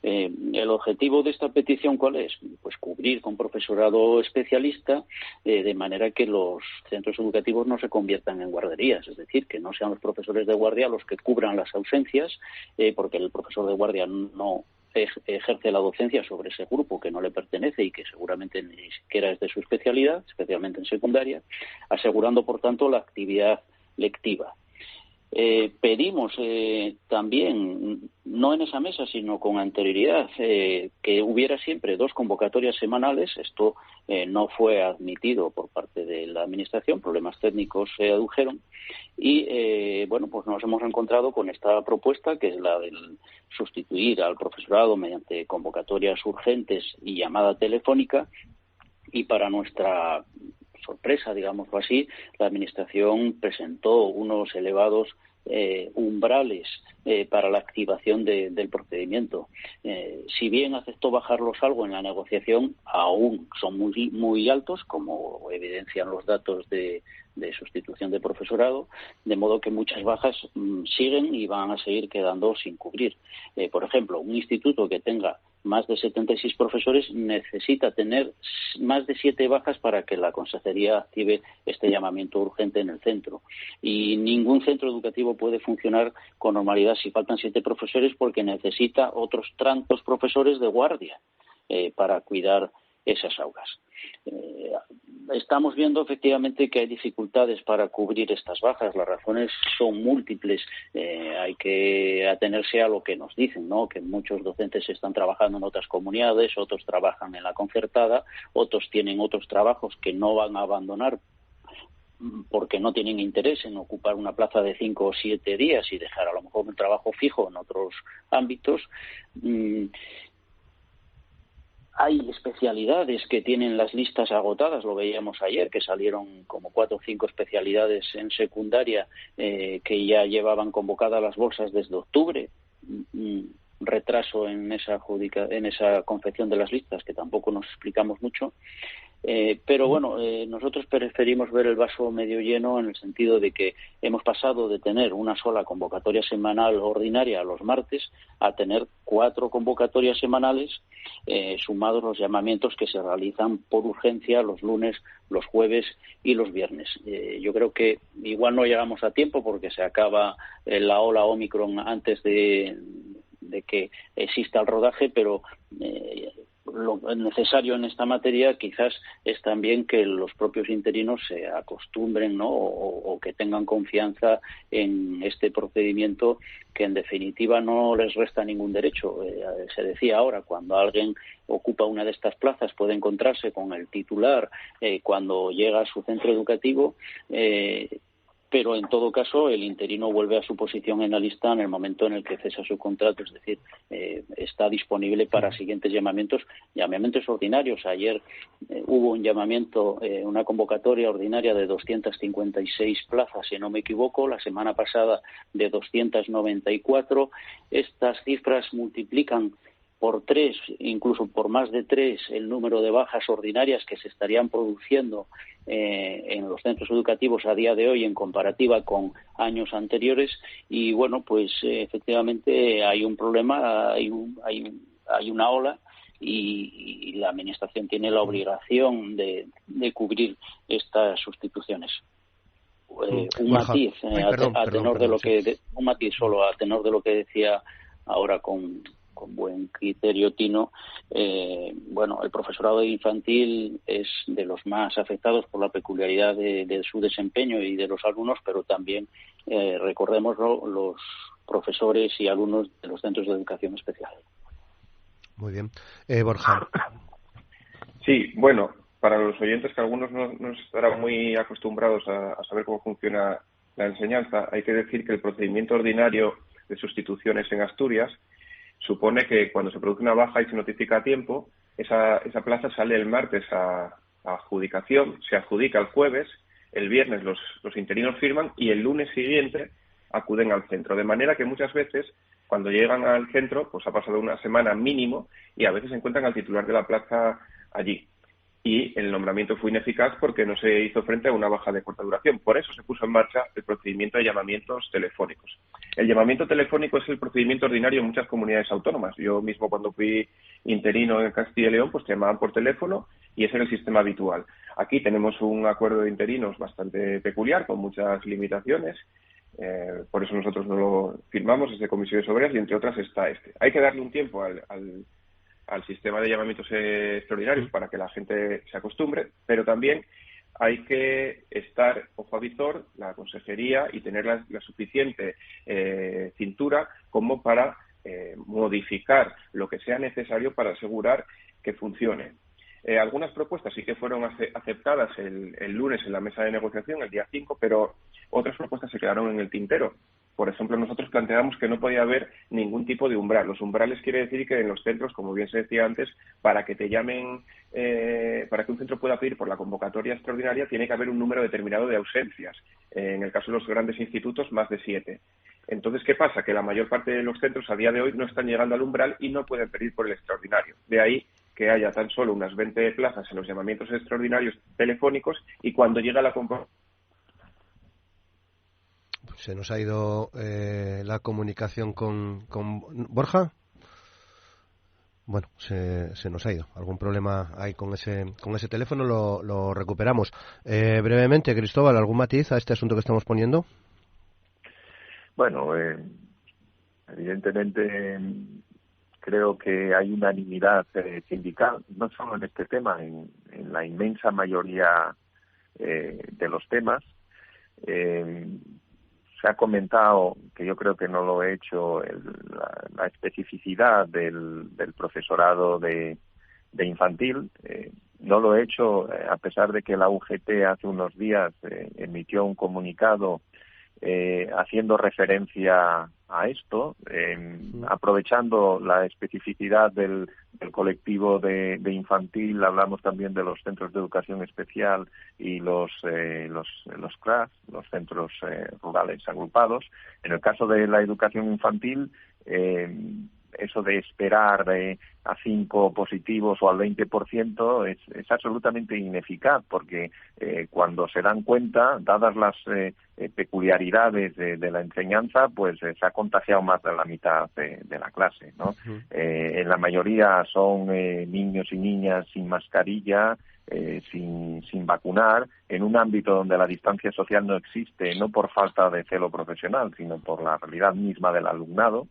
El objetivo de esta petición, ¿cuál es? Pues cubrir con profesorado especialista, de manera que los centros educativos no se conviertan en guarderías, es decir, que no sean los profesores de guardia los que cubran las ausencias, porque el profesor de guardia no ejerce la docencia sobre ese grupo que no le pertenece y que seguramente ni siquiera es de su especialidad, especialmente en secundaria, asegurando, por tanto, la actividad lectiva. Pedimos también, no en esa mesa, sino con anterioridad, que hubiera siempre 2 convocatorias semanales. Esto no fue admitido por parte de la Administración, problemas técnicos se adujeron, y pues nos hemos encontrado con esta propuesta, que es la de sustituir al profesorado mediante convocatorias urgentes y llamada telefónica, y para nuestra sorpresa, digámoslo así, la Administración presentó unos elevados umbrales para la activación del procedimiento. Si bien aceptó bajarlos algo en la negociación, aún son muy altos, como evidencian los datos de sustitución de profesorado, de modo que muchas bajas siguen y van a seguir quedando sin cubrir. Por ejemplo, un instituto que tenga más de 76 profesores necesita tener más de 7 bajas para que la consejería active este llamamiento urgente en el centro. Y ningún centro educativo puede funcionar con normalidad si faltan 7 profesores, porque necesita otros tantos profesores de guardia para cuidar esas aulas. Estamos viendo efectivamente que hay dificultades para cubrir estas bajas. Las razones son múltiples. Hay que atenerse a lo que nos dicen, ¿no? Que muchos docentes están trabajando en otras comunidades, otros trabajan en la concertada, otros tienen otros trabajos que no van a abandonar porque no tienen interés en ocupar una plaza de 5 o 7 días y dejar a lo mejor un trabajo fijo en otros ámbitos. Hay especialidades que tienen las listas agotadas, lo veíamos ayer, que salieron como 4 o 5 especialidades en secundaria que ya llevaban convocadas las bolsas desde octubre. Retraso en esa confección de las listas, que tampoco nos explicamos mucho. Pero bueno, nosotros preferimos ver el vaso medio lleno, en el sentido de que hemos pasado de tener una sola convocatoria semanal ordinaria los martes a tener 4 convocatorias semanales, sumados los llamamientos que se realizan por urgencia los lunes, los jueves y los viernes. Yo creo que igual no llegamos a tiempo porque se acaba la ola Omicron antes de que exista el rodaje, pero lo necesario en esta materia quizás es también que los propios interinos se acostumbren, ¿no? o que tengan confianza en este procedimiento, que en definitiva no les resta ningún derecho. Se decía ahora, cuando alguien ocupa una de estas plazas puede encontrarse con el titular cuando llega a su centro educativo, pero en todo caso el interino vuelve a su posición en la lista en el momento en el que cesa su contrato, es decir, está disponible para siguientes llamamientos ordinarios. Ayer hubo un llamamiento, una convocatoria ordinaria de 256 plazas, si no me equivoco, la semana pasada de 294. Estas cifras multiplican por 3, incluso por más de 3, el número de bajas ordinarias que se estarían produciendo en los centros educativos a día de hoy en comparativa con años anteriores. Y bueno, pues efectivamente hay un problema, hay una ola, y la Administración tiene la obligación de cubrir estas sustituciones. Un matiz a tenor de lo que decía ahora con buen criterio Tino. El profesorado infantil es de los más afectados por la peculiaridad de su desempeño y de los alumnos, pero también recordémoslo, los profesores y alumnos de los centros de educación especial. Muy bien. Borja. Sí, bueno, para los oyentes que algunos no estarán muy acostumbrados a saber cómo funciona la enseñanza, hay que decir que el procedimiento ordinario de sustituciones en Asturias supone que cuando se produce una baja y se notifica a tiempo, esa plaza sale el martes a adjudicación, se adjudica el jueves, el viernes los interinos firman y el lunes siguiente acuden al centro. De manera que muchas veces, cuando llegan al centro, pues ha pasado una semana mínimo y a veces encuentran al titular de la plaza allí. Y el nombramiento fue ineficaz porque no se hizo frente a una baja de corta duración. Por eso se puso en marcha el procedimiento de llamamientos telefónicos. El llamamiento telefónico es el procedimiento ordinario en muchas comunidades autónomas. Yo mismo, cuando fui interino en Castilla y León, pues te llamaban por teléfono y ese era el sistema habitual. Aquí tenemos un acuerdo de interinos bastante peculiar, con muchas limitaciones. Por eso nosotros no lo firmamos, es de comisiones obreras y entre otras está este. Hay que darle un tiempo al sistema de llamamientos extraordinarios para que la gente se acostumbre, pero también hay que estar ojo a visor, la consejería, y tener la suficiente cintura como para modificar lo que sea necesario para asegurar que funcione. Algunas propuestas sí que fueron aceptadas el lunes en la mesa de negociación, el día 5, pero otras propuestas se quedaron en el tintero. Por ejemplo, nosotros planteamos que no podía haber ningún tipo de umbral. Los umbrales quiere decir que en los centros, como bien se decía antes, para que te llamen, para que un centro pueda pedir por la convocatoria extraordinaria, tiene que haber un número determinado de ausencias. En el caso de los grandes institutos, más de 7. Entonces, ¿qué pasa? Que la mayor parte de los centros a día de hoy no están llegando al umbral y no pueden pedir por el extraordinario. De ahí que haya tan solo unas 20 plazas en los llamamientos extraordinarios telefónicos y cuando llega la convocatoria. Se nos ha ido la comunicación con Borja. Bueno, se nos ha ido. Algún problema hay con ese teléfono, lo recuperamos. Brevemente, Cristóbal, ¿algún matiz a este asunto que estamos poniendo? Bueno, evidentemente creo que hay unanimidad sindical, no solo en este tema, en la inmensa mayoría de los temas. Se ha comentado, que yo creo que no lo he hecho, la especificidad del profesorado de infantil. No lo he hecho a pesar de que la UGT hace unos días emitió un comunicado haciendo referencia a esto, aprovechando la especificidad del colectivo de infantil. Hablamos también de los centros de educación especial y los CRAS, los centros rurales agrupados. En el caso de la educación infantil, eso de esperar a 5 positivos o al 20% es absolutamente ineficaz, porque cuando se dan cuenta, dadas las peculiaridades de la enseñanza, pues se ha contagiado más de la mitad de la clase, ¿no? En la mayoría son niños y niñas sin mascarilla, sin vacunar, en un ámbito donde la distancia social no existe, no por falta de celo profesional, sino por la realidad misma del alumnado.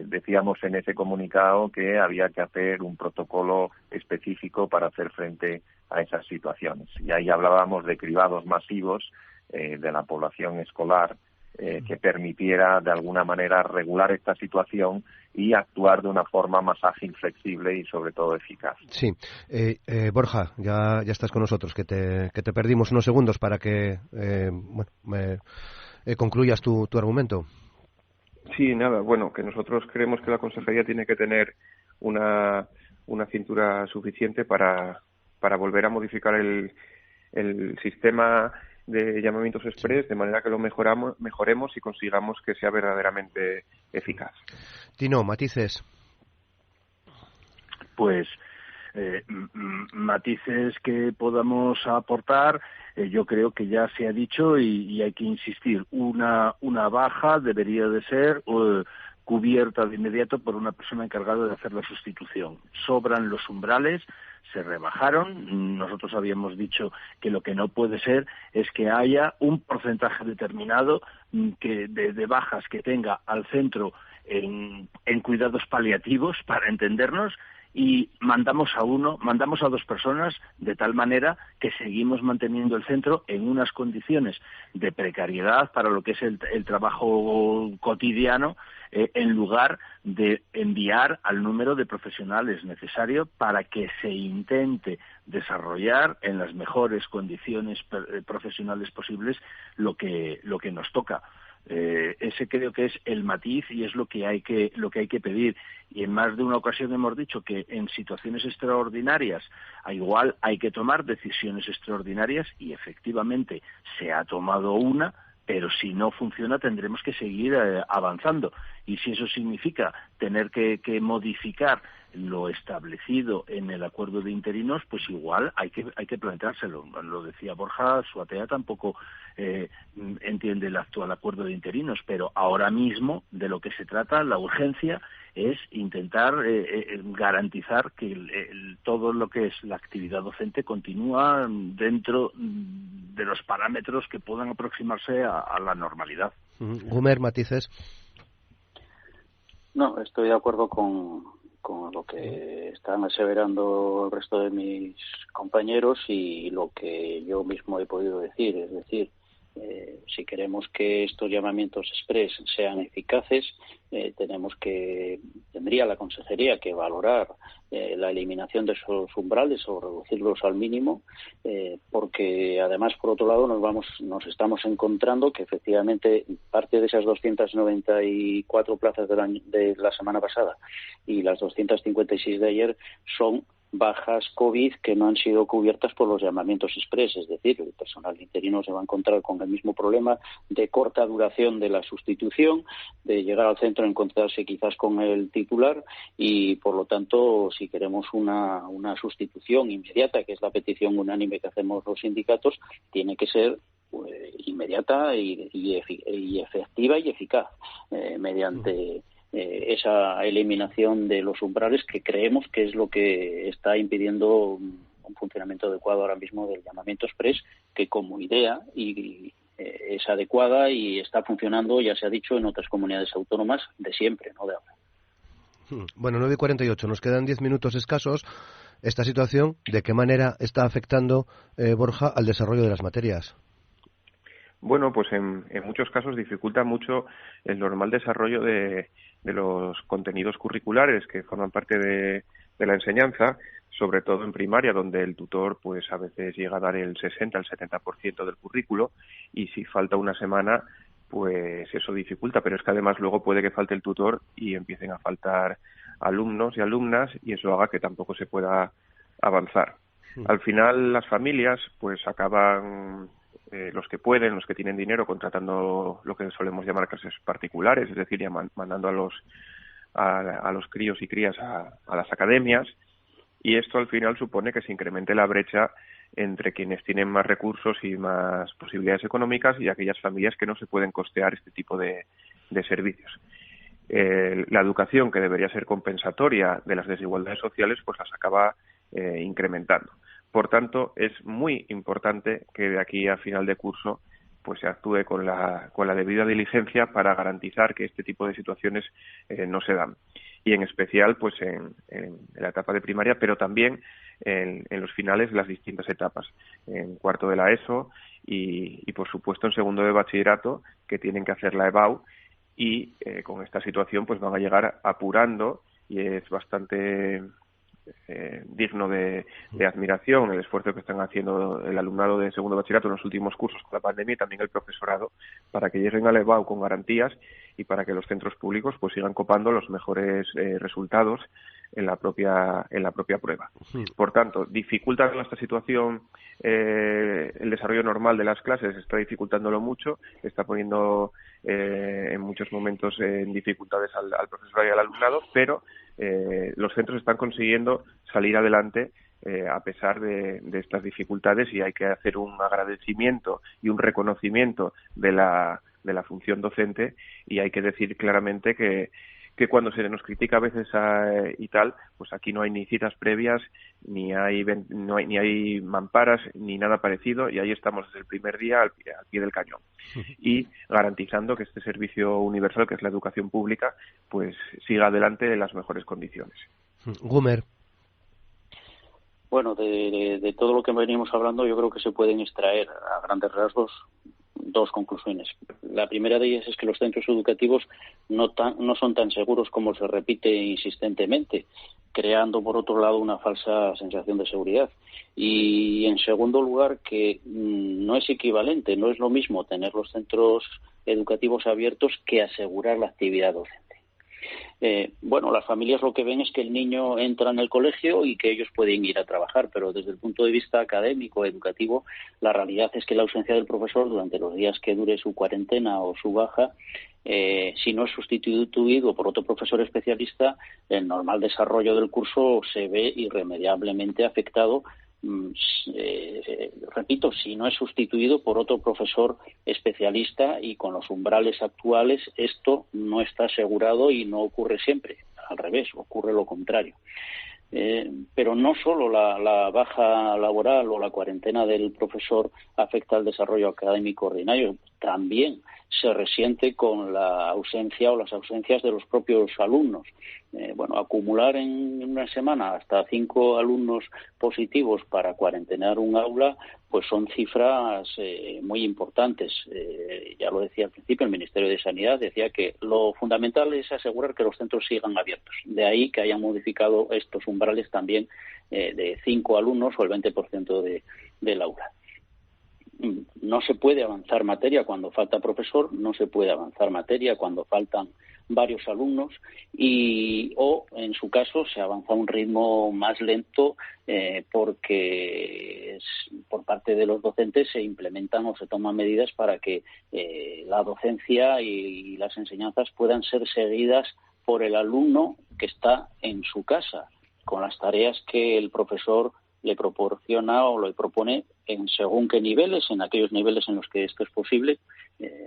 Decíamos en ese comunicado que había que hacer un protocolo específico para hacer frente a esas situaciones. Y ahí hablábamos de cribados masivos de la población escolar que permitiera de alguna manera regular esta situación y actuar de una forma más ágil, flexible y sobre todo eficaz. Sí. Borja, ya estás con nosotros, que te perdimos unos segundos para que concluyas tu argumento. Sí, nada, bueno, que nosotros creemos que la consejería tiene que tener una cintura suficiente para volver a modificar el sistema de llamamientos express, de manera que lo mejoremos y consigamos que sea verdaderamente eficaz. Tino, matices. Pues matices que podamos aportar, yo creo que ya se ha dicho y hay que insistir. Una baja debería de ser cubierta de inmediato por una persona encargada de hacer la sustitución. Sobran los umbrales, se rebajaron. Nosotros habíamos dicho que lo que no puede ser es que haya un porcentaje determinado de bajas que tenga al centro en cuidados paliativos, para entendernos, y mandamos a 2 personas, de tal manera que seguimos manteniendo el centro en unas condiciones de precariedad para lo que es el trabajo cotidiano, en lugar de enviar al número de profesionales necesario para que se intente desarrollar en las mejores condiciones profesionales posibles lo que nos toca. Ese creo que es el matiz y es lo que hay que pedir. Y en más de una ocasión hemos dicho que en situaciones extraordinarias igual hay que tomar decisiones extraordinarias, y efectivamente se ha tomado una, pero si no funciona tendremos que seguir avanzando. Y si eso significa tener que modificar lo establecido en el acuerdo de interinos, pues igual hay que planteárselo. Lo decía Borja, Suatea tampoco entiende el actual acuerdo de interinos, pero ahora mismo de lo que se trata, la urgencia es intentar garantizar que todo lo que es la actividad docente continúa dentro de los parámetros que puedan aproximarse a la normalidad. Gumer, matices. No, estoy de acuerdo con lo que están aseverando el resto de mis compañeros y lo que yo mismo he podido decir. Es decir, si queremos que estos llamamientos express sean eficaces, tendría la Consejería que valorar la eliminación de esos umbrales o reducirlos al mínimo, porque además, por otro lado, nos estamos encontrando que efectivamente parte de esas 294 plazas de la semana pasada y las 256 de ayer son bajas COVID que no han sido cubiertas por los llamamientos express. Es decir, el personal interino se va a encontrar con el mismo problema de corta duración de la sustitución, de llegar al centro y encontrarse quizás con el titular, y por lo tanto, si queremos una sustitución inmediata, que es la petición unánime que hacemos los sindicatos, tiene que ser inmediata y efectiva y eficaz, mediante esa eliminación de los umbrales, que creemos que es lo que está impidiendo un funcionamiento adecuado ahora mismo del llamamiento express, que como idea es adecuada y está funcionando, ya se ha dicho, en otras comunidades autónomas de siempre, no de ahora. Bueno, 9:48, nos quedan 10 minutos escasos. Esta situación, ¿de qué manera está afectando, Borja, al desarrollo de las materias? Bueno, pues en muchos casos dificulta mucho el normal desarrollo de los contenidos curriculares que forman parte de la enseñanza, sobre todo en primaria, donde el tutor pues a veces llega a dar el 60, el 70% del currículo, y si falta una semana, pues eso dificulta, pero es que además luego puede que falte el tutor y empiecen a faltar alumnos y alumnas, y eso haga que tampoco se pueda avanzar. Al final las familias pues acaban, los que pueden, los que tienen dinero, contratando lo que solemos llamar clases particulares, es decir, ya mandando a los críos y crías a las academias, y esto al final supone que se incremente la brecha entre quienes tienen más recursos y más posibilidades económicas y aquellas familias que no se pueden costear este tipo de servicios. La educación, que debería ser compensatoria de las desigualdades sociales, pues las acaba incrementando. Por tanto, es muy importante que de aquí a final de curso pues se actúe con la debida diligencia para garantizar que este tipo de situaciones no se dan. Y en especial pues en la etapa de primaria, pero también en los finales de las distintas etapas, en cuarto de la ESO y por supuesto en segundo de bachillerato, que tienen que hacer la EBAU, y con esta situación pues van a llegar apurando, y es bastante digno de admiración el esfuerzo que están haciendo el alumnado de segundo bachillerato en los últimos cursos con la pandemia, y también el profesorado, para que lleguen al EBAU con garantías y para que los centros públicos pues sigan copando los mejores resultados en la propia prueba. Por tanto, dificulta esta situación el desarrollo normal de las clases, está dificultándolo mucho, está poniendo en muchos momentos en dificultades al profesorado y al alumnado, pero los centros están consiguiendo salir adelante a pesar de estas dificultades, y hay que hacer un agradecimiento y un reconocimiento de la función docente, y hay que decir claramente que cuando se nos critica a veces y tal, pues aquí no hay ni citas previas, ni hay mamparas, ni nada parecido, y ahí estamos desde el primer día al pie del cañón. Y garantizando que este servicio universal, que es la educación pública, pues siga adelante en las mejores condiciones. Gumer. Bueno, de todo lo que venimos hablando, yo creo que se pueden extraer a grandes rasgos dos conclusiones. La primera de ellas es que los centros educativos no son tan seguros como se repite insistentemente, creando, por otro lado, una falsa sensación de seguridad. Y, en segundo lugar, que no es equivalente, no es lo mismo tener los centros educativos abiertos que asegurar la actividad docente. Bueno, las familias lo que ven es que el niño entra en el colegio y que ellos pueden ir a trabajar, pero desde el punto de vista académico, educativo, la realidad es que la ausencia del profesor durante los días que dure su cuarentena o su baja, si no es sustituido por otro profesor especialista, el normal desarrollo del curso se ve irremediablemente afectado. Repito, si no es sustituido por otro profesor especialista, y con los umbrales actuales esto no está asegurado y no ocurre siempre, al revés, ocurre lo contrario. Pero no solo la baja laboral o la cuarentena del profesor afecta al desarrollo académico ordinario, también se resiente con la ausencia o las ausencias de los propios alumnos. Bueno, acumular en una semana hasta 5 alumnos positivos para cuarentenar un aula, pues son cifras muy importantes. Ya lo decía al principio, el Ministerio de Sanidad decía que lo fundamental es asegurar que los centros sigan abiertos. De ahí que hayan modificado estos umbrales también de 5 alumnos o el 20% del aula. No se puede avanzar materia cuando falta profesor, no se puede avanzar materia cuando faltan varios alumnos o en su caso se avanza a un ritmo más lento porque por parte de los docentes se implementan o se toman medidas para que la docencia y las enseñanzas puedan ser seguidas por el alumno que está en su casa, con las tareas que el profesor le proporciona o le propone en según qué niveles, en aquellos niveles en los que esto es posible.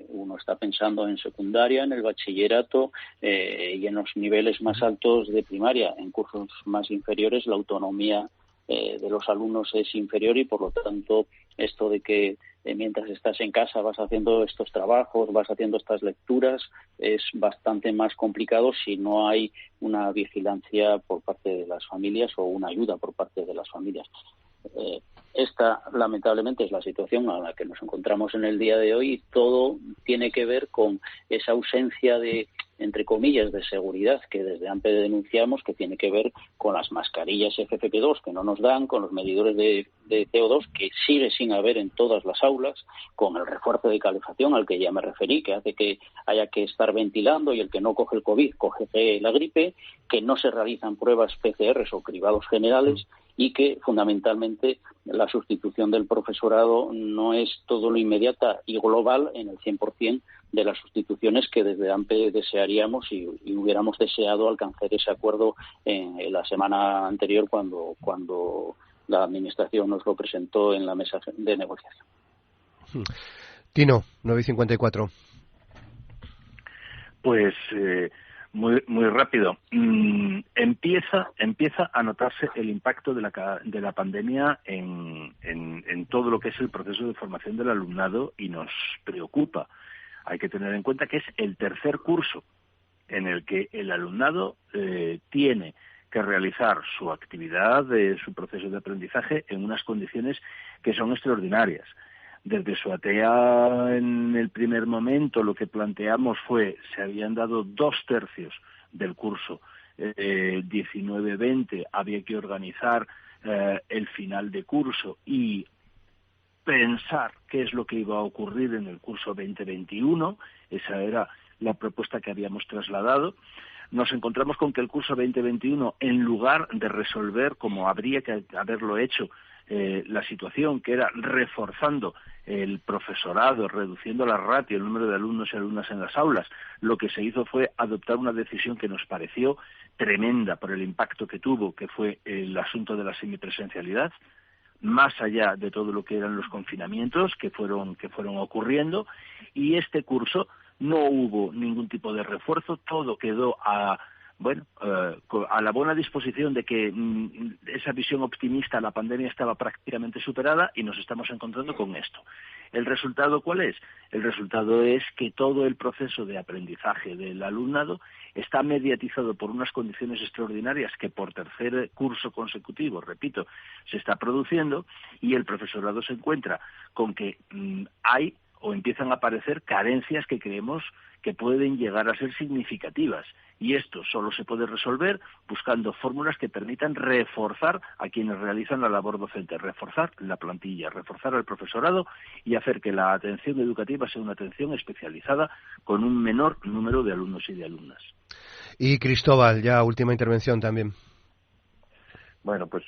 Uno está pensando en secundaria, en el bachillerato y en los niveles más altos de primaria. En cursos más inferiores la autonomía de los alumnos es inferior y, por lo tanto, esto de que mientras estás en casa vas haciendo estos trabajos, vas haciendo estas lecturas, es bastante más complicado si no hay una vigilancia por parte de las familias o una ayuda por parte de las familias. Esta, lamentablemente, es la situación a la que nos encontramos en el día de hoy, y todo tiene que ver con esa ausencia de, entre comillas, de seguridad que desde AMPE denunciamos, que tiene que ver con las mascarillas FFP2 que no nos dan, con los medidores de CO2 que sigue sin haber en todas las aulas, con el refuerzo de calefacción al que ya me referí, que hace que haya que estar ventilando y el que no coge el COVID coge la gripe, que no se realizan pruebas PCRs o cribados generales, y que fundamentalmente la sustitución del profesorado no es todo lo inmediata y global en el 100% de las sustituciones que desde AMPE desearíamos y hubiéramos deseado alcanzar ese acuerdo en la semana anterior cuando la Administración nos lo presentó en la mesa de negociación. Tino, 9:54. Pues muy rápido. Empieza a notarse el impacto de la pandemia en todo lo que es el proceso de formación del alumnado, y nos preocupa. Hay que tener en cuenta que es el tercer curso en el que el alumnado tiene que realizar su actividad, su proceso de aprendizaje en unas condiciones que son extraordinarias. Desde SUATEA, en el primer momento, lo que planteamos se habían dado 2/3 del curso 19-20, había que organizar el final de curso y pensar qué es lo que iba a ocurrir en el curso 2021, esa era la propuesta que habíamos trasladado. Nos encontramos con que el curso 2021, en lugar de resolver, como habría que haberlo hecho, la situación, que era reforzando el profesorado, reduciendo la ratio, el número de alumnos y alumnas en las aulas, lo que se hizo fue adoptar una decisión que nos pareció tremenda por el impacto que tuvo, que fue el asunto de la semipresencialidad, más allá de todo lo que eran los confinamientos que fueron ocurriendo, y este curso no hubo ningún tipo de refuerzo, todo quedó a bueno, a la buena disposición de que esa visión optimista, la pandemia estaba prácticamente superada y nos estamos encontrando con esto. ¿El resultado cuál es? El resultado es que todo el proceso de aprendizaje del alumnado está mediatizado por unas condiciones extraordinarias que por tercer curso consecutivo, repito, se está produciendo, y el profesorado se encuentra con que hay o empiezan a aparecer carencias que creemos que pueden llegar a ser significativas. Y esto solo se puede resolver buscando fórmulas que permitan reforzar a quienes realizan la labor docente, reforzar la plantilla, reforzar al profesorado y hacer que la atención educativa sea una atención especializada con un menor número de alumnos y de alumnas. Y Cristóbal, ya última intervención también. Bueno, pues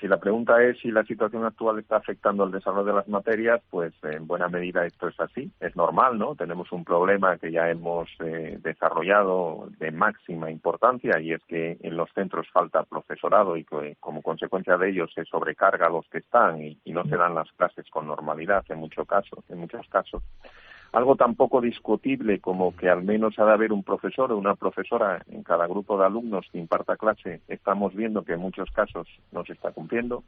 si la pregunta es si la situación actual está afectando al desarrollo de las materias, pues en buena medida esto es así. Es normal, ¿no? Tenemos un problema que ya hemos desarrollado de máxima importancia, y es que en los centros falta profesorado y que como consecuencia de ello se sobrecarga a los que están y no se dan las clases con normalidad en muchos casos. Algo tan poco discutible como que al menos ha de haber un profesor o una profesora en cada grupo de alumnos que imparta clase, estamos viendo que en muchos casos no se está cumpliendo.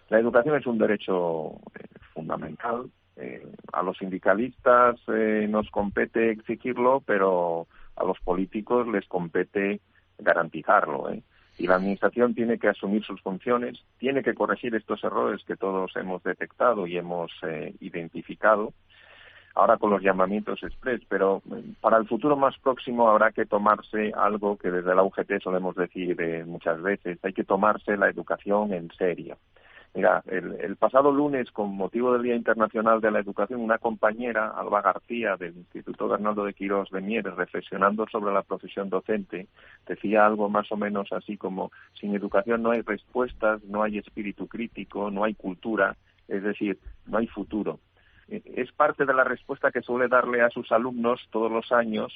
La educación es un derecho fundamental. A los sindicalistas nos compete exigirlo, pero a los políticos les compete garantizarlo, Y la Administración tiene que asumir sus funciones, tiene que corregir estos errores que todos hemos detectado y hemos identificado, ahora con los llamamientos express, pero para el futuro más próximo habrá que tomarse algo que desde la UGT solemos decir muchas veces: hay que tomarse la educación en serio. Mira, el pasado lunes, con motivo del Día Internacional de la Educación, una compañera, Alba García, del Instituto Bernardo de Quirós de Mieres, reflexionando sobre la profesión docente, decía algo más o menos así como: sin educación no hay respuestas, no hay espíritu crítico, no hay cultura, es decir, no hay futuro. Es parte de la respuesta que suele darle a sus alumnos todos los años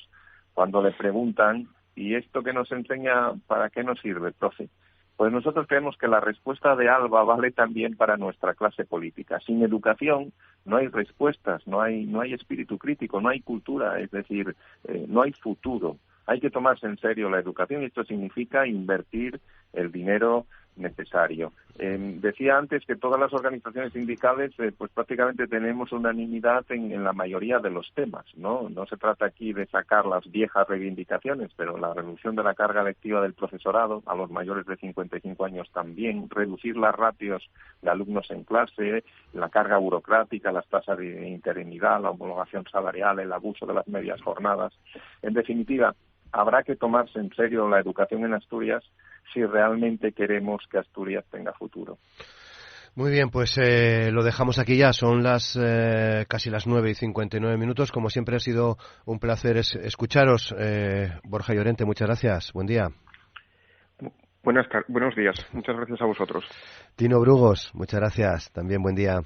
cuando le preguntan: ¿y esto que nos enseña para qué nos sirve, profe? Pues nosotros creemos que la respuesta de Alba vale también para nuestra clase política. Sin educación no hay respuestas, no hay espíritu crítico, no hay cultura, es decir, no hay futuro. Hay que tomarse en serio la educación y esto significa invertir el dinero necesario. Decía antes que todas las organizaciones sindicales pues prácticamente tenemos unanimidad en la mayoría de los temas, ¿no? No se trata aquí de sacar las viejas reivindicaciones, pero la reducción de la carga lectiva del profesorado a los mayores de 55 años también, reducir las ratios de alumnos en clase, la carga burocrática, las tasas de interinidad, la homologación salarial, el abuso de las medias jornadas. En definitiva, habrá que tomarse en serio la educación en Asturias si realmente queremos que Asturias tenga futuro. Muy bien, pues lo dejamos aquí ya. Son casi las 9:59. Como siempre ha sido un placer escucharos. Borja Llorente, muchas gracias. Buen día. Buenos días. Muchas gracias a vosotros. Tino Brugos, muchas gracias. También buen día.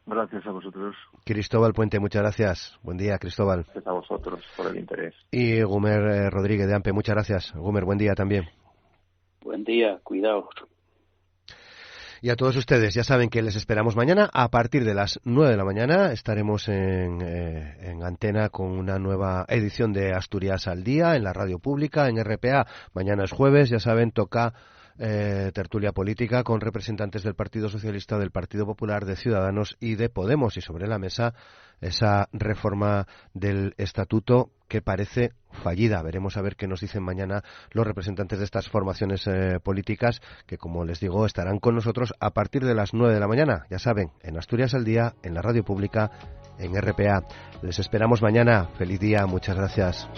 Gracias a vosotros. Cristóbal Puente, muchas gracias. Buen día, Cristóbal. Gracias a vosotros por el interés. Y Gumer Rodríguez de AMPE, muchas gracias. Gumer, buen día también. Buen día, cuidaos. Y a todos ustedes, ya saben que les esperamos mañana a partir de las 9 de la mañana. Estaremos en antena con una nueva edición de Asturias al Día en la radio pública, en RPA. Mañana es jueves, ya saben, toca tertulia política con representantes del Partido Socialista, del Partido Popular, de Ciudadanos y de Podemos. Y sobre la mesa esa reforma del estatuto que parece fallida. Veremos a ver qué nos dicen mañana los representantes de estas formaciones políticas que, como les digo, estarán con nosotros a partir de las 9 de la mañana. Ya saben, en Asturias al Día, en la radio pública, en RPA. Les esperamos mañana. Feliz día. Muchas gracias.